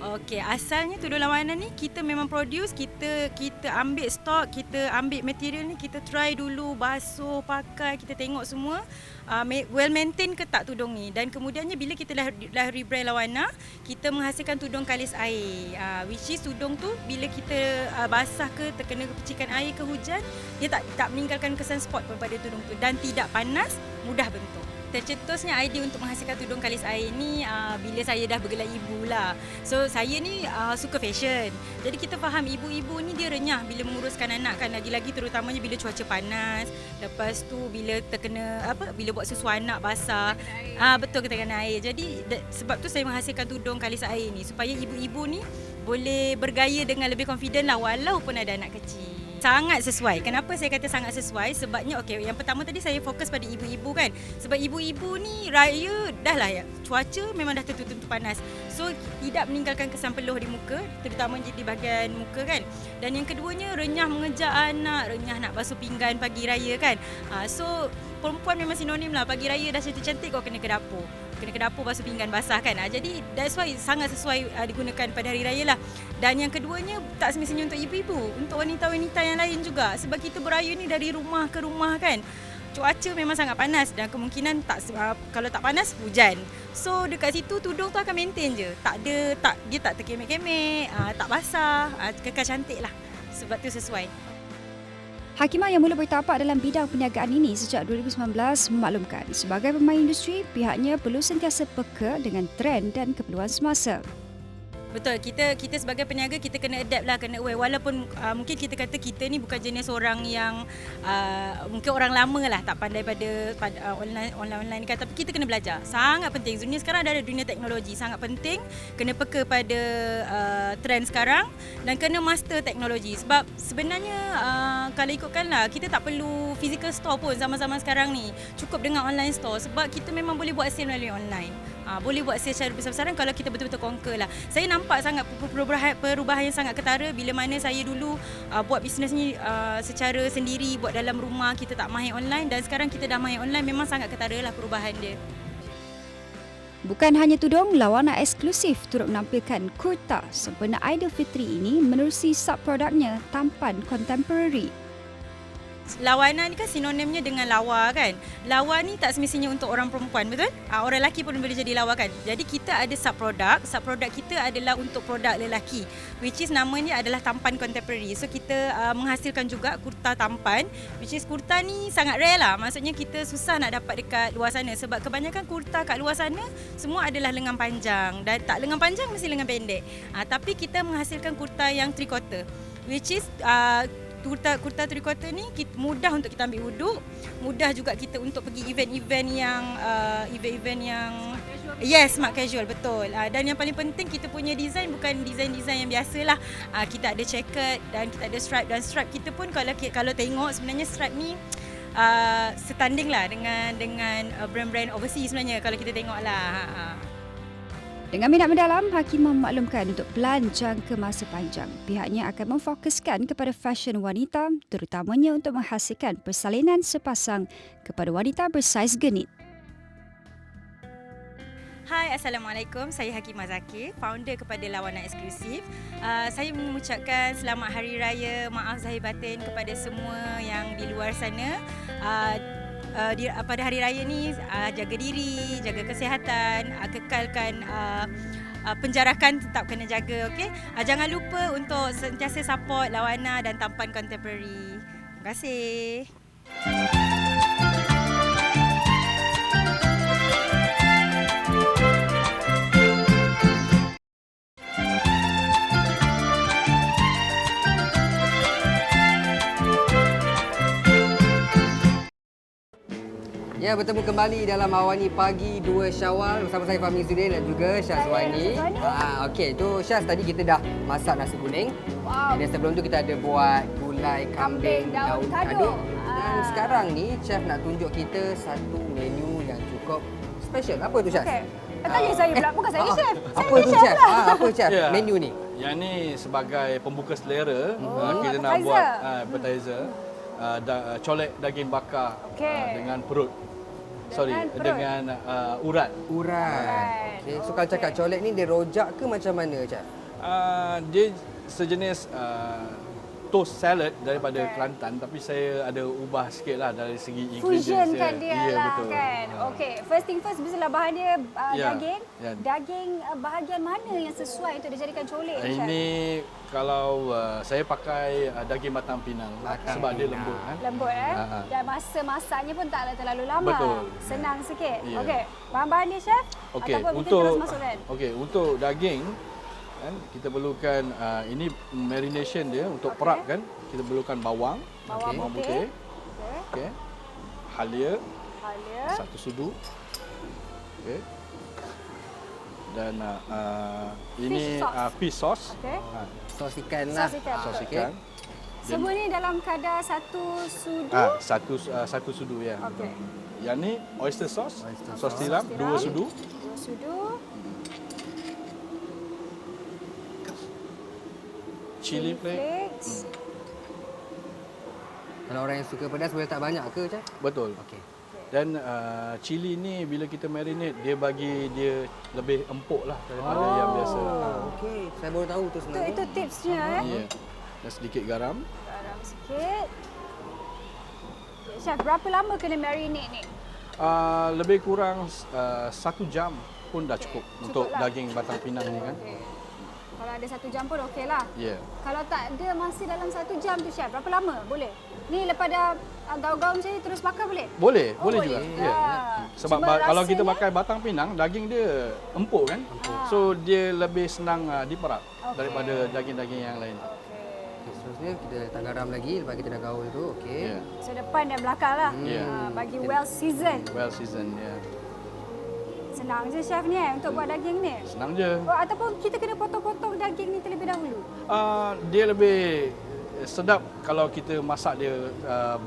Okey, asalnya tudung lawanan ni kita memang produce, kita ambil stok, kita ambil material ni, kita try dulu basuh, pakai, kita tengok semua well maintain ke tak tudung ni. Dan kemudiannya bila kita dah rebrand Lawana, kita menghasilkan tudung kalis air. Which is tudung tu bila kita basah ke terkena percikan air ke hujan, dia tak meninggalkan kesan spot pada tudung tu dan tidak panas, mudah bentuk. Tercetusnya idea untuk menghasilkan tudung kalis air ni bila saya dah bergelar ibu lah. So saya ni suka fashion. Jadi kita faham ibu-ibu ni dia renyah bila menguruskan anak kan, lagi-lagi terutamanya bila cuaca panas. Lepas tu bila terkena bila buat susu anak basah. Betul kena air. Jadi sebab tu saya menghasilkan tudung kalis air ni supaya ibu-ibu ni boleh bergaya dengan lebih confident lah walaupun ada anak kecil. Sangat sesuai. Kenapa saya kata sangat sesuai? Sebabnya yang pertama tadi saya fokus pada ibu-ibu kan. Sebab ibu-ibu ni raya dah lah ya. Cuaca memang dah tentu panas. So tidak meninggalkan kesan peluh di muka, terutama di bahagian muka kan. Dan yang keduanya renyah mengejar anak, renyah nak basuh pinggan pagi raya kan. So perempuan memang sinonim lah, pagi raya dah cantik-cantik kau kena ke dapur. Kena ke dapur basuh pinggan basah kan. Jadi that's why sangat sesuai digunakan pada hari raya lah. Dan yang keduanya tak semestinya untuk ibu-ibu, untuk wanita-wanita yang lain juga. Sebab kita beraya ni dari rumah ke rumah kan. Cuaca memang sangat panas dan kemungkinan kalau tak panas hujan. So dekat situ tudung tu akan maintain je. Dia tak terkemek-kemek, tak basah, kekal cantik lah. Sebab tu sesuai. Hakimah yang mula bertapak dalam bidang perniagaan ini sejak 2019 memaklumkan sebagai pemain industri, pihaknya perlu sentiasa peka dengan trend dan keperluan semasa. Betul, kita sebagai peniaga kita kena adapt lah, kena aware. Walaupun mungkin kita kata kita ni bukan jenis orang yang mungkin orang lama lah, tak pandai pada online kan, tapi kita kena belajar. Sangat penting. Dunia sekarang ada dunia teknologi, sangat penting kena peka pada trend sekarang dan kena master teknologi. Sebab sebenarnya kalau ikutkanlah, kita tak perlu physical store pun zaman-zaman sekarang ni. Cukup dengan online store sebab kita memang boleh buat sale melalui online. Boleh buat sale secara besar-besaran kalau kita betul-betul conquer lah. Saya nampak sangat perubahan yang sangat ketara bila mana saya dulu buat bisnes ni secara sendiri, buat dalam rumah, kita tak mahir online, dan sekarang kita dah mahir online. Memang sangat ketara lah perubahan dia. Bukan hanya tudung, Lawana Eksklusif turut menampilkan kurta sempena Aidilfitri ini menerusi sub-produknya tampan contemporary. Lawana ni kan sinonimnya dengan lawa kan. Lawa ni tak semestinya untuk orang perempuan, betul? Orang lelaki pun boleh jadi lawa kan. Jadi kita ada sub-produk. Sub-produk kita adalah untuk produk lelaki, which is namanya adalah tampan contemporary. So kita menghasilkan juga kurta tampan, which is kurta ni sangat rare lah. Maksudnya kita susah nak dapat dekat luar sana sebab kebanyakan kurta kat luar sana semua adalah lengan panjang, dan tak lengan panjang mesti lengan pendek. Tapi kita menghasilkan kurta yang 3/4, which is kurta 3/4 ni mudah untuk kita ambil wuduk, mudah juga kita untuk pergi event-event yang smart casual, betul. Dan yang paling penting kita punya design bukan design yang biasalah. Kita ada checkered dan kita ada stripe, dan stripe kita pun kalau tengok sebenarnya stripe ni setanding lah dengan brand-brand overseas sebenarnya kalau kita tengoklah. Dengan minat mendalam, Hakimah memaklumkan untuk pelan jangka masa panjang, pihaknya akan memfokuskan kepada fashion wanita, terutamanya untuk menghasilkan persalinan sepasang kepada wanita bersaiz genit. Hai, Assalamualaikum. Saya Hakimah Zakir, founder kepada Lawana Eksklusif. Saya mengucapkan selamat Hari Raya, maaf zahir batin kepada semua yang di luar sana. Pada hari raya ni jaga diri, jaga kesihatan, kekalkan penjarakan, tetap kena jaga, okey. Jangan lupa untuk sentiasa support Lawana dan tampan contemporary. Terima kasih. Ya, bertemu kembali dalam Awani Pagi 2 Syawal bersama saya Fahmi Zudin dan juga Syazwani. Okey, tu Syaz, tadi kita dah masak nasi kuning. Wow. Dan sebelum tu kita ada buat gulai kambing daun kaduk. Dan sekarang ni chef nak tunjuk kita satu menu yang cukup special. Apa tu Syaz? Okey. Tanya saya pula, bukan saya chef. Saya Apa ni tu chef chef? lah. Apa chef Ya. menu ni? Yang ni sebagai pembuka selera, kita nak appetizer. buat appetizer, colek daging bakar Okey. dengan perut. perut. Dengan urat. Urat. Okay. So kalau cakap colek ni dia rojak ke macam mana chef? Dia sejenis toast salad daripada Kelantan, tapi saya ada ubah sikit lah dari segi ingredients. Fusionkan dia Ya, lah betul. kan. Okey, first thing first, mestilah bahan dia Ya, daging. ya. Daging bahagian mana yang sesuai untuk dijadikan colek ni, chef? Ini kalau saya pakai daging batang pinang sebab dia lembut kan. Lembut Ha. Dan masa masaknya pun taklah terlalu lama. Betul. Senang sikit. Ya. Okey, bahan-bahan dia chef? Okey, Ataupun kita terus masukkan? untuk daging kan kita perlukan ini marination dia untuk perap kan. Kita perlukan bawang Bawang putih. Okey. Okey. Halia Halia. 1 sudu. Okey. Dan ini fish sauce. Okey. Sos ikan lah. Sos ikan. Sos Okey. ikan. Semua ni dalam kadar 1 sudu. Satu sudu ya. Okey. Yang ni oyster sauce, sos tiram 2 sudu. 2 sudu. Chili flakes. Kalau orang yang suka pedas boleh tak banyak ke chef? Betul. Okey. Dan cili ni bila kita marinate dia bagi dia lebih empuk lah daripada yang biasa. Okey. Saya baru tahu tu sebenarnya. Itu tipsnya Ya. Dan sedikit garam. Garam sikit. Okay, chef, berapa lama kena marinate ni? Lebih kurang 1 jam pun dah cukup untuk Cukup lah. daging batang pinang ni kan. Okay. Kalau ada 1 jam pun okey lah. Ya. Kalau tak ada masih dalam 1 jam tu chef, berapa lama? Boleh? Ni lepas dah gaul-gaul macam ni terus bakar boleh? Boleh, Oh, boleh juga. boleh. Ya. Sebab Cuma kalau kita rasanya- pakai batang pinang, daging dia empuk kan. So dia lebih senang diperap daripada daging-daging yang lain. Okey. Seterusnya kita letak garam lagi lepas kita dah gaul tu. Okey. Ya. So depan dan belakang lah. Ya. Bagi well season. Well seasoned ya. Senang je chef ni untuk buat daging ni. Senang je. Oh, ataupun kita kena potong-potong daging ni terlebih dahulu. Dia lebih sedap kalau kita masak dia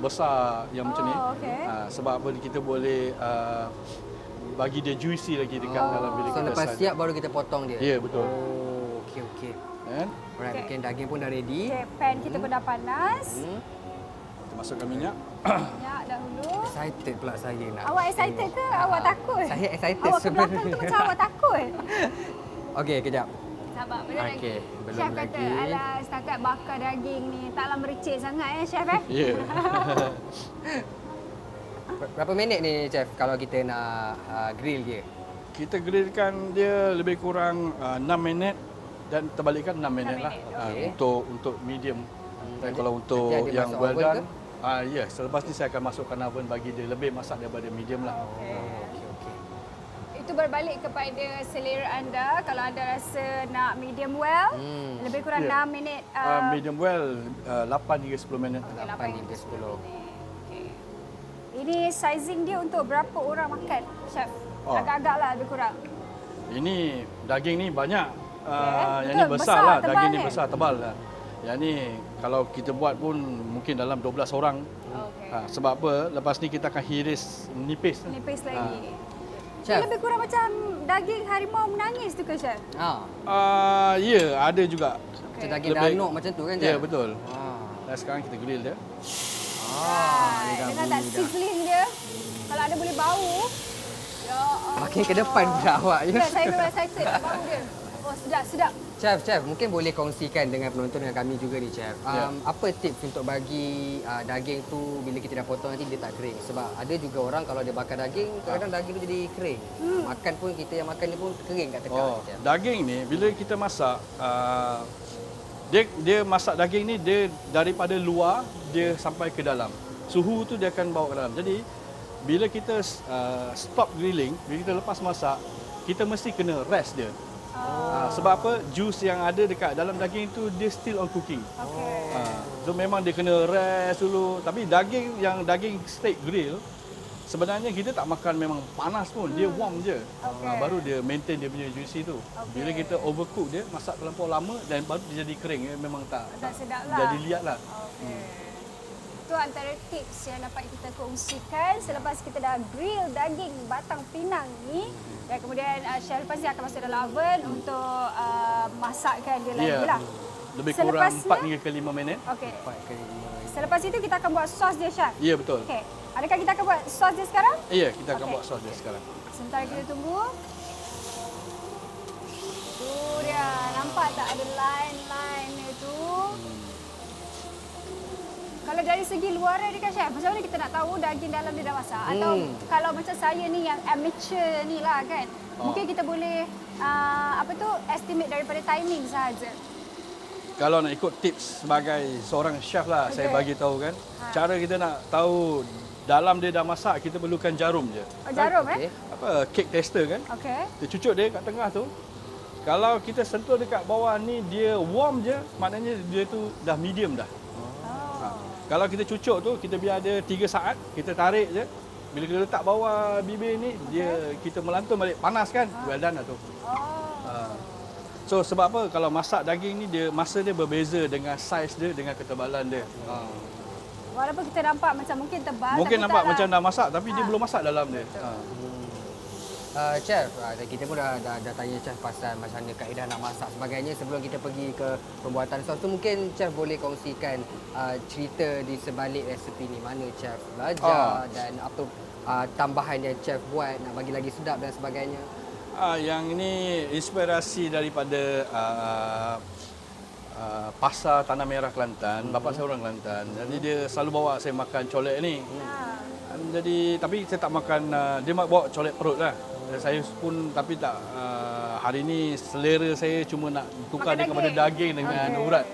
besar yang macam ni. Okey. Sebab apa kita boleh bagi dia juicy lagi dekat dalam bila So kita lepas serve. siap baru kita potong dia. Ya, betul. Oh, okey okey. Kan? Alright, Okey. mungkin daging pun dah ready. Okay, pan kita pun dah panas. Kita masukkan minyak. Minyak dahulu. Excited pula saya nak. Awak excited ke? Awak takut? Saya excited Awak ke belakang tu sebenarnya. macam awak takut. Okey, kejap. Sabar, belum lagi. Okey, belum Chef kata, lagi. alah setakat bakar daging ni taklah mericik sangat chef Ya. Berapa minit ni chef kalau kita nak grill dia? Kita grillkan dia lebih kurang 6 minit dan terbalikkan 6 minit lah. minit, okey. Untuk medium. Dan kalau Nanti untuk ada yang masuk well oven done, ke? yes, selepas ni saya akan masukkan oven bagi dia lebih masak daripada medium lah. Okey okey. Itu berbalik kepada selera anda. Kalau anda rasa nak medium well, lebih kurang Ya. 6 minit. Medium well 8 hingga 10 minit. 8 hingga 10. Okay. Ini sizing dia untuk berapa orang makan, chef? Oh. Agak-agak lah lebih kurang. Ini daging ni banyak. Yang betul, ni besar besar, lah, tebal daging ni ni. besar, tebal lah. Yang ni kalau kita buat pun mungkin dalam 12 orang. Okey. Sebab apa? Lepas ni kita akan hiris nipis. Nipis lagi. Chef. Dia lebih kurang macam daging harimau menangis tu ke, chef? Ya, ada juga. Macam daging Lebih- danuk macam tu kan chef? Ya, betul. Ah. Dan sekarang kita grill dia. Dengan tak sizzling dia. Kalau ada boleh bau. Ya Allah. Makin ke depan pula awak ya. Saya memang excited bau dia. Oh, sedap. Chef, mungkin boleh kongsikan dengan penonton dengan kami juga ni chef. Ya. Apa tips untuk bagi daging tu bila kita dah potong nanti dia tak kering? Sebab ada juga orang kalau dia bakar daging, kadang-kadang daging tu jadi kering. Makan pun kita yang makan ni pun kering kat tekak. Chef. Daging ni bila kita masak dia masak daging ni dia daripada luar dia sampai ke dalam. Suhu tu dia akan bawa ke dalam. Jadi bila kita stop grilling, bila kita lepas masak, kita mesti kena rest dia. Sebab apa? Juice yang ada dekat dalam daging tu dia still on cooking. Okey. So memang dia kena rest dulu. Tapi daging steak grill sebenarnya kita tak makan memang panas pun, dia warm je. Okey. Baru dia maintain dia punya juicy tu. Bila kita overcook dia, masak terlampau lama dan baru dia jadi kering, memang tak sedap lah. jadi liat lah. Itu antara tips yang dapat kita kongsikan selepas kita dah grill daging batang pinang ni. Dan kemudian chef lepas ni akan masuk dalam oven untuk masakkan dia lagi lah. Lebih kurang Selepasnya- 4 hingga ke 5 minit. Okey. 4 ke 5. Selepas itu kita akan buat sos dia, chef. Ya, betul. Okey. Adakah kita akan buat sos dia sekarang? Ya, kita akan Okey. buat sos dia sekarang. Sebentar kita tunggu. Tu dia. Nampak tak ada line-line itu? Kalau dari segi luaran ni kan chef, macam mana kita nak tahu daging dalam dia dah masak? Atau kalau macam saya ni yang amateur ni lah kan, mungkin kita boleh estimate daripada timing sahaja. Kalau nak ikut tips sebagai seorang chef lah, saya bagi tahu kan. Cara kita nak tahu dalam dia dah masak, kita perlukan jarum je. Oh, jarum Okey. Cake tester kan. Okey. Kita cucuk dia kat tengah tu. Kalau kita sentuh dekat bawah ni, dia warm je, maknanya dia tu dah medium dah. Kalau kita cucuk tu, kita biar dia 3 saat, kita tarik je. Bila kita letak bawah bibir ni, dia kita melantun balik, panas kan? Well done lah tu. So sebab apa? Kalau masak daging ni, dia masa dia berbeza dengan saiz dia, dengan ketebalan dia. Walaupun kita nampak macam mungkin tebal, Mungkin tapi nampak taklah. macam dah masak, tapi dia belum masak dalam dia. Chef, kita pun dah tanya Chef pasal macam mana kaedah nak masak sebagainya. Sebelum kita pergi ke pembuatan sos tu, mungkin Chef boleh kongsikan cerita di sebalik resepi ni. Mana Chef belajar dan apa tambahan yang Chef buat nak bagi lagi sedap dan sebagainya. Yang ini inspirasi daripada pasar Tanah Merah Kelantan. Bapa saya orang Kelantan. Jadi dia selalu bawa saya makan colek ni. Jadi tapi saya tak makan, dia bawa colek perut lah. Dan saya pun tapi tak, hari ni selera saya cuma nak tukar Makan dia kepada daging dengan urat.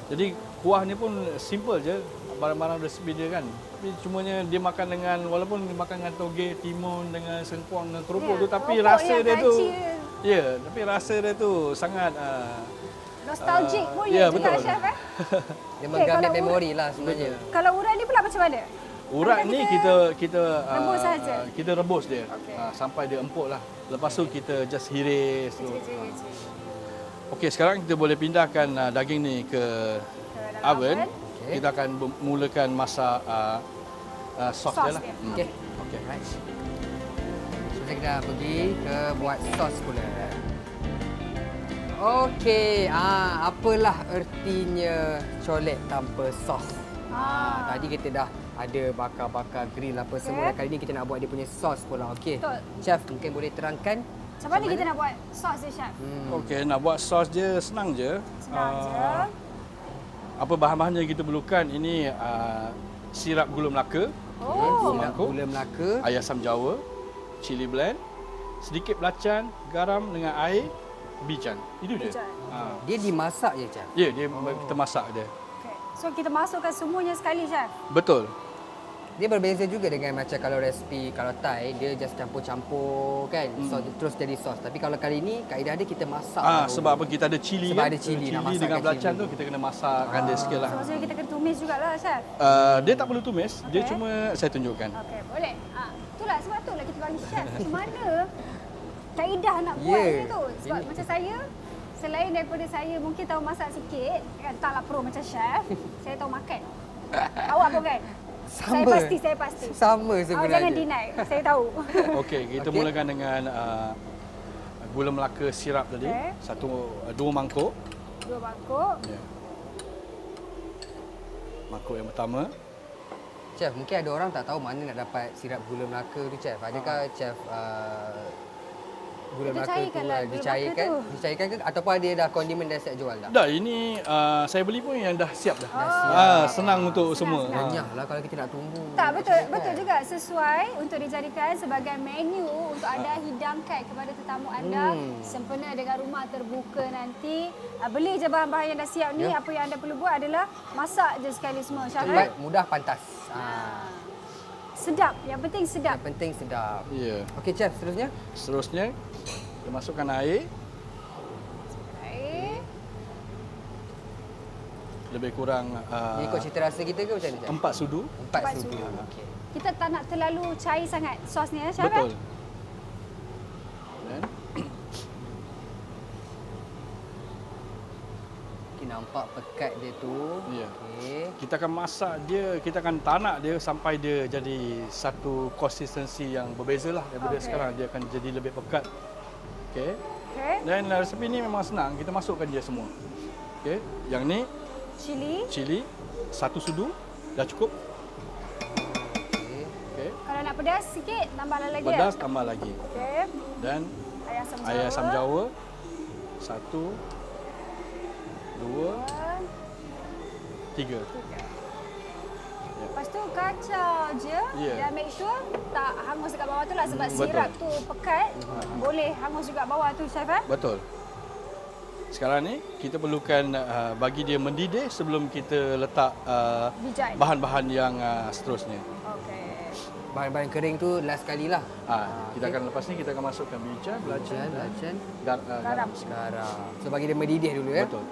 Jadi kuah ni pun simple je, barang-barang resipi dia kan. Tapi cumanya dia makan dengan, walaupun dia makan dengan toge, timun, dengan sengkuang, dengan kerupuk tu, tapi keropok rasa yang dia tu, crunchy. ya, tapi rasa dia tu sangat Nostalgic pun ya, juga betul. chef Dia Okey, menggambar kalau memori lah sebenarnya. Kalau urat ni pula macam mana? urat Adakah ni kita rebus sahaja? kita rebus dia Okey. sampai dia empuk lah. Lepas tu kita just hiris tu. Okey, sekarang kita boleh pindahkan daging ni ke dalam oven. Okey. Kita akan mulakan masak sos dia lah. dia. Okey. Okey. Right. So kita dah pergi ke buat sos pula. Okey, apalah ertinya colek tanpa sos? Tadi kita dah ada bakar-bakar grill apa semua. Dan kali ni kita nak buat dia punya sos pula. Okey. Betul. Chef mungkin boleh terangkan Macam mana kita nak buat sos dia chef? Okey, nak buat sos dia senang je. Senang je. Apa bahan-bahan yang kita perlukan ini sirap gula Melaka, Oh, sirap mangkuk. gula Melaka. air asam jawa, cili blend, sedikit belacan, garam dengan air, bijan. Itu je. Bijan. Dia dimasak je, Chef. Ya, dia kita masak dia. okay. So kita masukkan semuanya sekali chef? Betul. Dia berbeza juga dengan macam kalau resipi kalau Thai dia just campur-campur kan sos terus jadi sos. Tapi kalau kali ni kaedah dia kita masak. dahulu. Sebab apa kita ada cili Sebab kan? ada cili, nak Cili masakkan dengan belacan cili. tu kita kena masakkan dia sikit lah. So maksudnya kita kena tumis jugalah chef? Dia tak perlu tumis, dia Okey. cuma saya tunjukkan. Okey, boleh. Itulah sebab itulah kita bagi chef macam mana kaedah nak buat Ya. dia tu. Sebab macam saya, selain daripada saya mungkin tahu masak sikit, kan taklah pro macam chef, saya tahu makan. Awak pun kan? Sama. Saya pasti. Sama Awak sebenarnya. jangan deny, saya tahu. Okey, kita Okey. mulakan dengan gula Melaka sirap tadi. Okey. 2 mangkuk. 2 mangkuk. Ya. Mangkuk yang pertama. Chef, mungkin ada orang tak tahu mana nak dapat sirap gula Melaka tu, Chef. Adakah Chef gula Kita Melaka tu cairkanlah gula dicairkan? Melaka tu. Dicairkan ke ataupun ada dah kondimen dah siap jual dah? Dah, ini saya beli pun yang dah siap dah. Senang untuk semua. Banyaklah kalau kita nak tunggu. Tak, betul juga sesuai untuk dijadikan sebagai menu untuk anda hidangkan kepada tetamu anda sempena dengan rumah terbuka nanti. Beli je bahan-bahan yang dah siap ni, apa yang anda perlu buat adalah masak je sekali semua. Cepat, Syarat mudah, pantas. sedap, yang penting sedap. Yang penting sedap. Ya. Okey, Chef, seterusnya. Seterusnya kita masukkan air. Baik. lebih kurang Ikut cita rasa kita ke macam mana? 4 sudu. 4 sudu. Okey. Kita tak nak terlalu cair sangat sosnya, Chef. Betul. Dan Okay, nampak pekat dia tu. Ya. Okey. kita akan masak dia, kita akan tanak dia sampai dia jadi satu konsistensi yang berbeza lah daripada sekarang. Dia akan jadi lebih pekat. Okey. Okey. Dan resepi ni memang senang, kita masukkan dia semua. Okey. Yang ni cili 1 sudu dah cukup. Okey. Okey. Kalau nak pedas sikit, tambah lagi. Pedas tambah lagi. Okey. Dan Air asam Jawa. ayam asam Jawa 1 2 3. Lepas tu kacau je Ya. dan make sure tak hangus dekat bawah tu lah sebab Betul. sirap tu pekat. Boleh hangus juga bawah tu, Chef. Betul. Sekarang ni kita perlukan bagi dia mendidih sebelum kita letak Bijan. bahan-bahan yang seterusnya. Okey. Bahan-bahan kering tu last kali lah. Kita akan lepas ni kita akan masukkan bijan, belacan, Belacan, Garam. garam. So bagi dia mendidih dulu ya. Betul.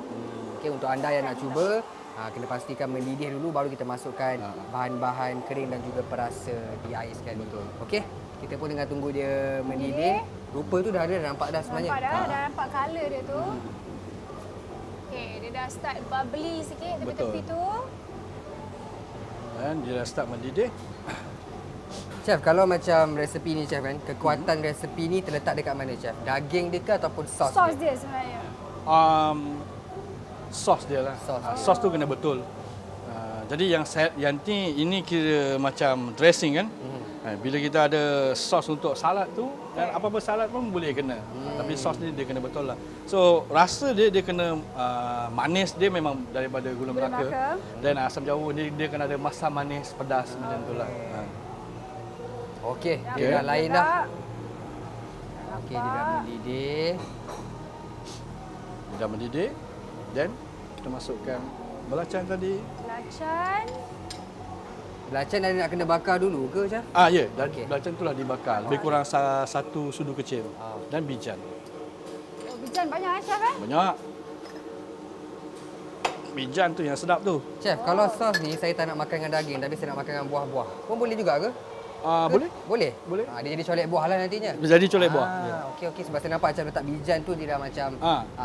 Okey, untuk anda yang nak cuba, kena pastikan mendidih dulu baru kita masukkan bahan-bahan kering dan juga perasa di air sekali. Betul. Okey, kita pun tengah tunggu dia mendidih. Rupa tu dah ada, dah nampak dah sebenarnya. Nampak dah nampak colour dia tu. Okey, dia dah start bubbly sikit tepi-tepi Betul. tu. Dan dia dah start mendidih. Chef, kalau macam resepi ni Chef kan, kekuatan resepi ni terletak dekat mana Chef? Daging dia ke ataupun sos Sos dia? dia sebenarnya. Sos dia lah. Sos tu kena betul. Jadi yang ini kira macam dressing kan. Bila kita ada sos untuk salad tu, dan apa-apa salad pun boleh kena. Tapi sos ni dia kena betul lah. So rasa dia kena manis dia memang daripada gula Melaka. Dan asam Jawa dia kena ada masam manis pedas macam tu lah. Okey, Okey. dia dah lain dah. Nampak. Okey, dia dah mendidih. Dia dah mendidih. Dan kita masukkan belacan tadi. Belacan. Belacan ada nak kena bakar dulu ke Chef? Ya, dan Okey. belacan tu lah dibakar. Lebih kurang satu sudu kecil. Dan bijan. Oh, bijan banyak Chef Banyak. Bijan tu yang sedap tu. Chef, kalau sos ni saya tak nak makan dengan daging tapi saya nak makan dengan buah-buah. Pun boleh juga ke? Boleh? Boleh? Boleh. Dia jadi colek buah lah nantinya. Dia jadi colek buah. Ya. Okey, sebab saya nampak macam letak bijan tu dia dah macam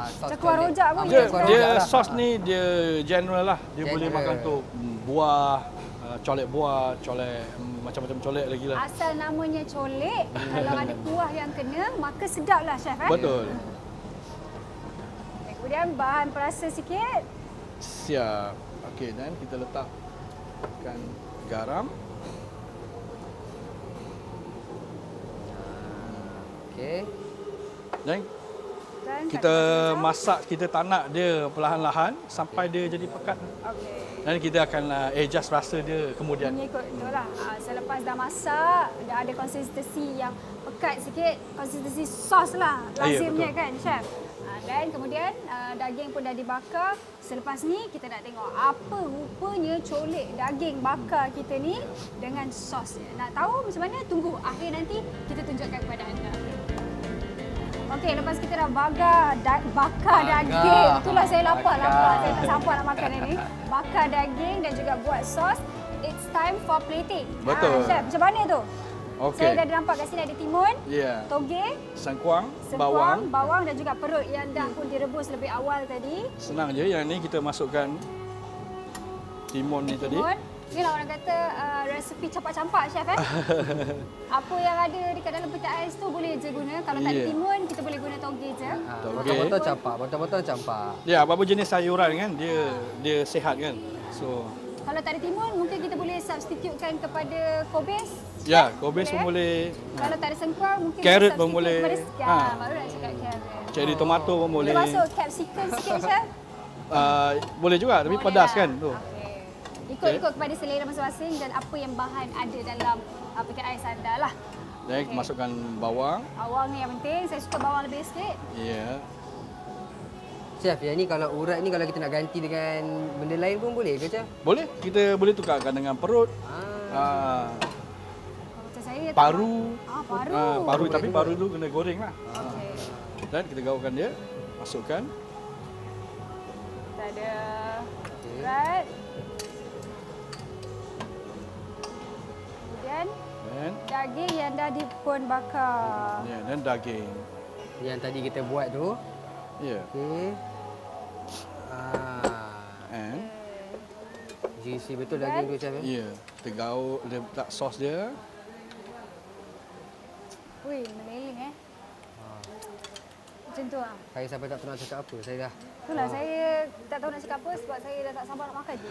sos Macam kuah colek. rojak pun. Dia, Kuah dia rojak lah. sos ni dia general lah. Dia boleh General. makan untuk buah, colek buah, colek macam-macam colek lagi lah. Asal namanya colek, kalau ada kuah yang kena, maka sedap lah Chef. Betul. Okay, kemudian bahan perasa sikit. Siap. Okey, dan kita letakkan garam. Okey. Dan Dan kita masak, kita tanak dia perlahan-lahan sampai dia jadi pekat. Okey. Dan kita akan adjust rasa dia kemudian. Mengikut tu lah. Selepas dah masak, dah ada konsistensi yang pekat sikit, konsistensi sos lah lazimnya betul. kan Chef. Dan kemudian daging pun dah dibakar. Selepas ni kita nak tengok apa rupanya colek daging bakar kita ni dengan sosnya. Nak tahu macam mana? Tunggu akhir nanti kita tunjukkan kepada anda. Okey, lepas kita dah bakar daging. Itulah saya lapar. Saya tak sabar nak makan ini. Bakar daging dan juga buat sos. It's time for plating. Betul. Chef, macam mana tu? Okey. Saya dah nampak kat sini ada timun, Ya. toge, Sengkuang, sengkuang, bawang. bawang dan juga perut yang dah pun direbus lebih awal tadi. Senang je. Yang ni kita masukkan timun ni tadi. Timun. Ni lah orang kata resepi campak-campak Chef Apa yang ada dekat dalam peti ais tu boleh je guna. Kalau tak ada Ya. timun, kita boleh guna toge je. Toge. Botol-botol campak, botol-botol campak. Ya, apa-apa jenis sayuran kan, dia sihat kan. So, Kalau tak ada timun, mungkin kita boleh substitutekan kepada kobis. ya, kobis pun boleh. Kalau tak ada sengkuang, mungkin Carrot kita pun substitute boleh. kepada baru nak cakap carrot. Cherry tomato pun boleh. Kita masuk capsicum sikit Chef. Boleh juga, tapi Boleh pedas lah. kan tu. Okey. Ikut kepada selera masing-masing dan apa yang bahan ada dalam peti ais anda lah. Dan kita masukkan bawang. Bawang ni yang penting. Saya suka bawang lebih sikit. Ya. Chef, yang ni kalau urat ni kalau kita nak ganti dengan benda lain pun boleh ke Chef? Boleh, kita boleh tukarkan dengan perut. Macam saya tak Paru. paru. Paru, tapi paru tu kena goreng lah. Okey. Dan kita gaulkan dia, masukkan. Kita ada Right. Kemudian Dan daging yang dah dipun bakar. ya, dan daging. Yang tadi kita buat tu. Ya. Okey. And Juicy betul daging tu chef. ya, kita gaul, dia letak sos dia. Ui, meleleh Macam tu lah. Saya sampai tak tahu nak cakap apa. Saya dah. Itulah saya tak tahu nak cakap apa sebab saya dah tak sabar nak makan je.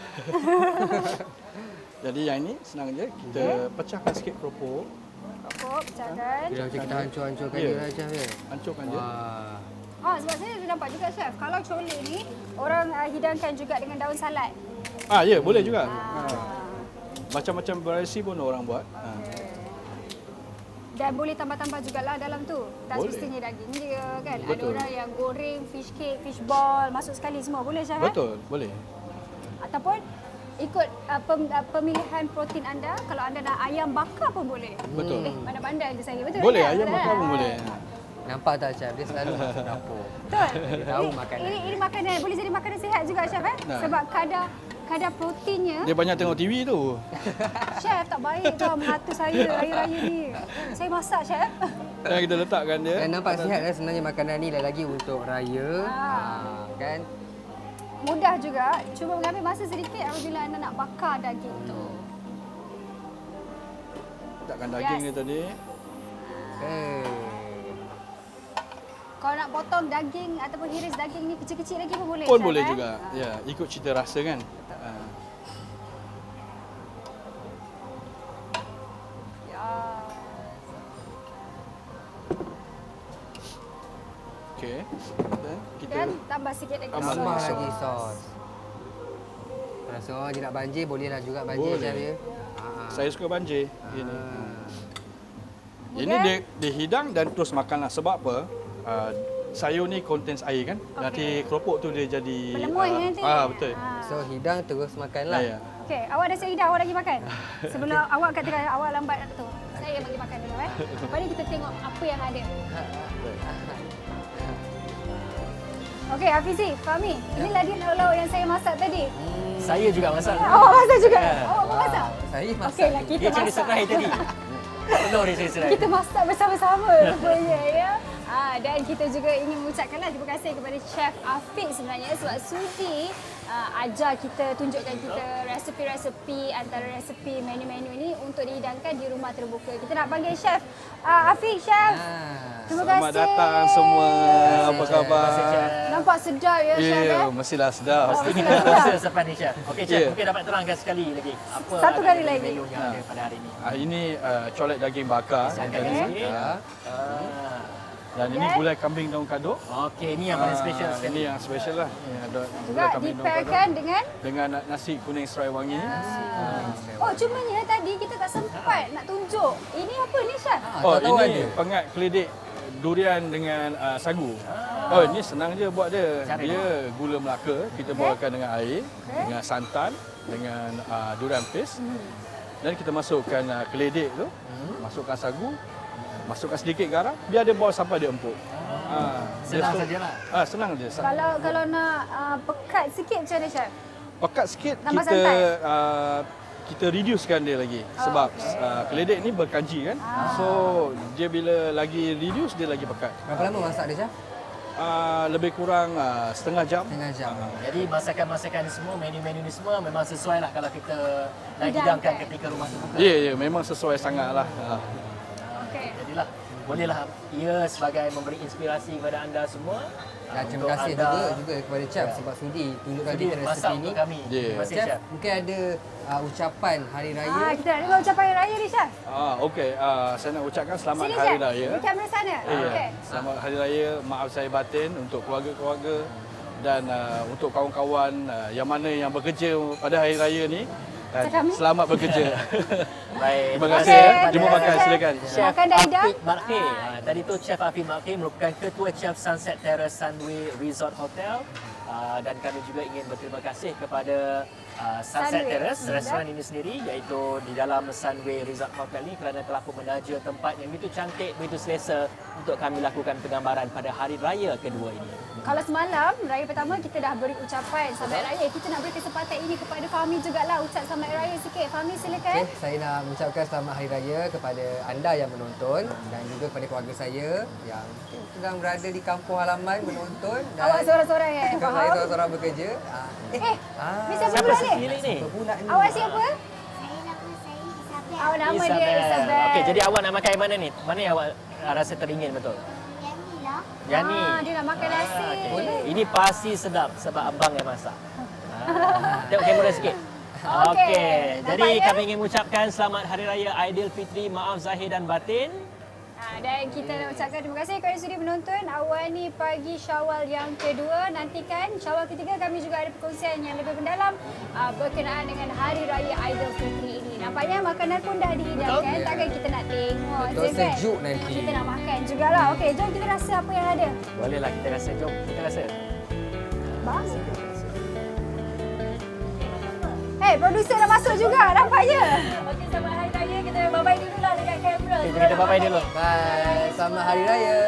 Jadi yang ini senang je. Kita pecahkan sikit keropok, Rokok, pecahkan. Dia macam kita hancur-hancurkan Ya. dia lah chef ya. hancurkan je. Wah. Sebab saya dah nampak juga chef, kalau cole ni orang hidangkan juga dengan daun salad. Ya, boleh juga. Macam-macam variasi pun orang buat. Dan boleh tambah-tambah jugalah dalam tu. Tak Boleh. semestinya daging je kan. Ada Betul. orang yang goreng, fish cake, fish ball, masuk sekali semua. Boleh chef? Betul, boleh. Ataupun ikut pemilihan protein anda. Kalau anda nak ayam bakar pun boleh. Betul. Pandai-pandai je saya. Betul Boleh, tak? ayam bakar pun boleh. Nampak tak chef? Dia selalu masuk dapur. Betul. Dia tahu makanan. Ini makanan boleh jadi makanan sihat juga chef Nah. Sebab kadar proteinnya. Dia banyak tengok TV tu. Chef tak baik tau mengatur saya raya-raya ni. Saya masak chef. Dan kita letakkan dia. Dan nampak sihat kan sebenarnya makanan ni lagi untuk raya. Kan? Mudah juga. Cuma mengambil masa sedikit apabila anda nak bakar daging tu. Letakkan daging Yes. dia tadi. Kalau nak potong daging ataupun hiris daging ni kecil-kecil lagi pun boleh. Pun chef, boleh eh? juga. Ya, ikut cita rasa kan. Okey. Dan kita Dan tambah sikit lagi Tambah Tambah sos. lagi sos. Kalau seorang dia nak banjir, bolehlah juga banjir Boleh. chef ya. saya suka banjir ini. Ini Kemudian? dia dihidang dan terus makanlah. Sebab apa? Sayur ni contains air kan. Nanti keropok tu dia jadi Melemuih nanti. betul. So hidang terus makanlah. Ya. Okey, awak dah siap hidah, awak lagi makan. Sebelum awak katakan awak lambat tu. Saya bagi makan dulu Lepas ni kita tengok apa yang ada. Okey, Hafizi, Fahmi, inilah dia lauk-lauk yang saya masak tadi. Saya juga masak. Awak masak juga? Ya. Awak pun masak? Saya masak. Okeylah, kita Dia cari masak. serai tadi. Penuh dia cari serai. Kita masak bersama-sama rupanya ya. Dan kita juga ingin mengucapkanlah terima kasih kepada Chef Afiq sebenarnya sebab sudi ajar kita, tunjukkan kita resepi-resepi antara resepi menu-menu ini untuk dihidangkan di rumah terbuka. Kita nak panggil Chef Afiq, Chef. Terima kasih. Selamat datang semua. Apa khabar? Nampak sedap ya, Chef. Ya, mestilah sedap. Pasti kita rasa selepas ni Chef. Okey Chef, Ya. mungkin dapat terangkan sekali lagi apa Satu kali antara lagi. menu yang ada pada hari ini. Ini colet daging bakar. Silakan Okey. sikit. Dan ini gulai kambing daun kaduk. Okey, ini yang paling special sekali. Ini yang special lah. Juga Gulai kambing daun kaduk. dipairkan dengan Dengan nasi kuning serai wangi. oh, cumanya tadi kita tak sempat nak tunjuk. Ini apa ni, Chef? Oh, tak tahu ini ada. pengat keledek durian dengan sagu. Oh, ini senang je buat dia. Cara Dia gula Melaka, kita bawakan dengan air, dengan santan, dengan durian paste. Dan kita masukkan keledek tu, masukkan sagu, masukkan sedikit garam, biar dia boil sampai dia empuk. Senang sajalah. Senang je. Kalau nak pekat sikit macam mana, Chef? Pekat sikit Tambah kita santan? kita reducekan dia lagi sebab keledek ni berkanji kan. So dia bila lagi reduce dia lagi pekat. Berapa lama masak dia chef? Lebih kurang setengah jam. Setengah jam. Jadi masakan-masakan ni semua, menu-menu ni semua memang sesuai lah kalau kita nak Hidangkan. hidangkan ketika rumah terbuka. Ya, memang sesuai sangatlah. Okey. Jadilah bolehlah ia sebagai memberi inspirasi kepada anda semua. Dan terima untuk kasih anda juga kepada chef sebab sudi tunjukkan sudi kita masak resepi ni. untuk kami. Ya. Terima kasih Chef, Chef. mungkin ada ucapan hari raya. Kita nak dengar ucapan hari raya ni, Chef. Okey, saya nak ucapkan selamat Sini, hari Chef. raya. Di kamera sana. Ya, Okey. selamat hari raya. Maaf saya batin untuk keluarga-keluarga dan untuk kawan-kawan yang mana yang bekerja pada hari raya ni. Macam kami? Selamat bekerja. Baik. Terima Okey, kasih. Jumpa terima makan kasih. silakan. Chef Makan dah hidang? Afiq Malkhir. Tadi tu Chef Afiq Malkhir merupakan Ketua Chef Sunset Terrace Sunway Resort Hotel. Dan kami juga ingin berterima kasih kepada Sunset Sunway. Terrace, restoran ini sendiri, iaitu di dalam Sunway Resort Hotel ini, kerana telah pun menaja tempat yang begitu cantik, begitu selesa untuk kami lakukan penggambaran pada hari raya kedua ini. Kalau semalam, raya pertama kita dah beri ucapan selamat raya. Kita nak beri kesempatan ini kepada Fahmi jugalah. Ucap selamat raya sikit. Fahmi silakan. Okay, saya nak mengucapkan selamat hari raya kepada anda yang menonton dan juga kepada keluarga saya yang sedang berada di kampung halaman menonton. Dan Awak seorang-seorang saya faham? seorang-seorang bekerja. Ni siapa Siapa pula ni? sendiri ni? Pula ni. Awak siapa? Saya Isabel. Awak nama dia Isabel. Okey, jadi awak nak makan yang mana ni? Mana yang awak rasa teringin betul? Yang ni lah. Yang ni. Dia nak makan nasi. Okey. Ini pasti sedap sebab abang yang masak. Tengok kamera sikit. Okey. Okey. Jadi Nampaknya? kami ingin mengucapkan selamat Hari Raya Aidilfitri, maaf zahir dan batin. Dan kita nak ucapkan terima kasih kepada sudi menonton awal ni pagi Syawal yang kedua. Nantikan Syawal ketiga kami juga ada perkongsian yang lebih mendalam berkenaan dengan Hari Raya Aidilfitri ini. Nampaknya makanan pun dah dihidangkan. Betul. Takkan kita nak tengok Betul, je kan? sejuk nanti. Kita nak makan jugalah. Okey, jom kita rasa apa yang ada. Bolehlah kita rasa. Jom kita rasa. Bang. Produser dah masuk juga nampaknya. Okey, selamat Hari Raya. Kita bye-bye dulu lah dekat kamera. Okey, kita bye-bye dulu. Bye. Selamat hari raya.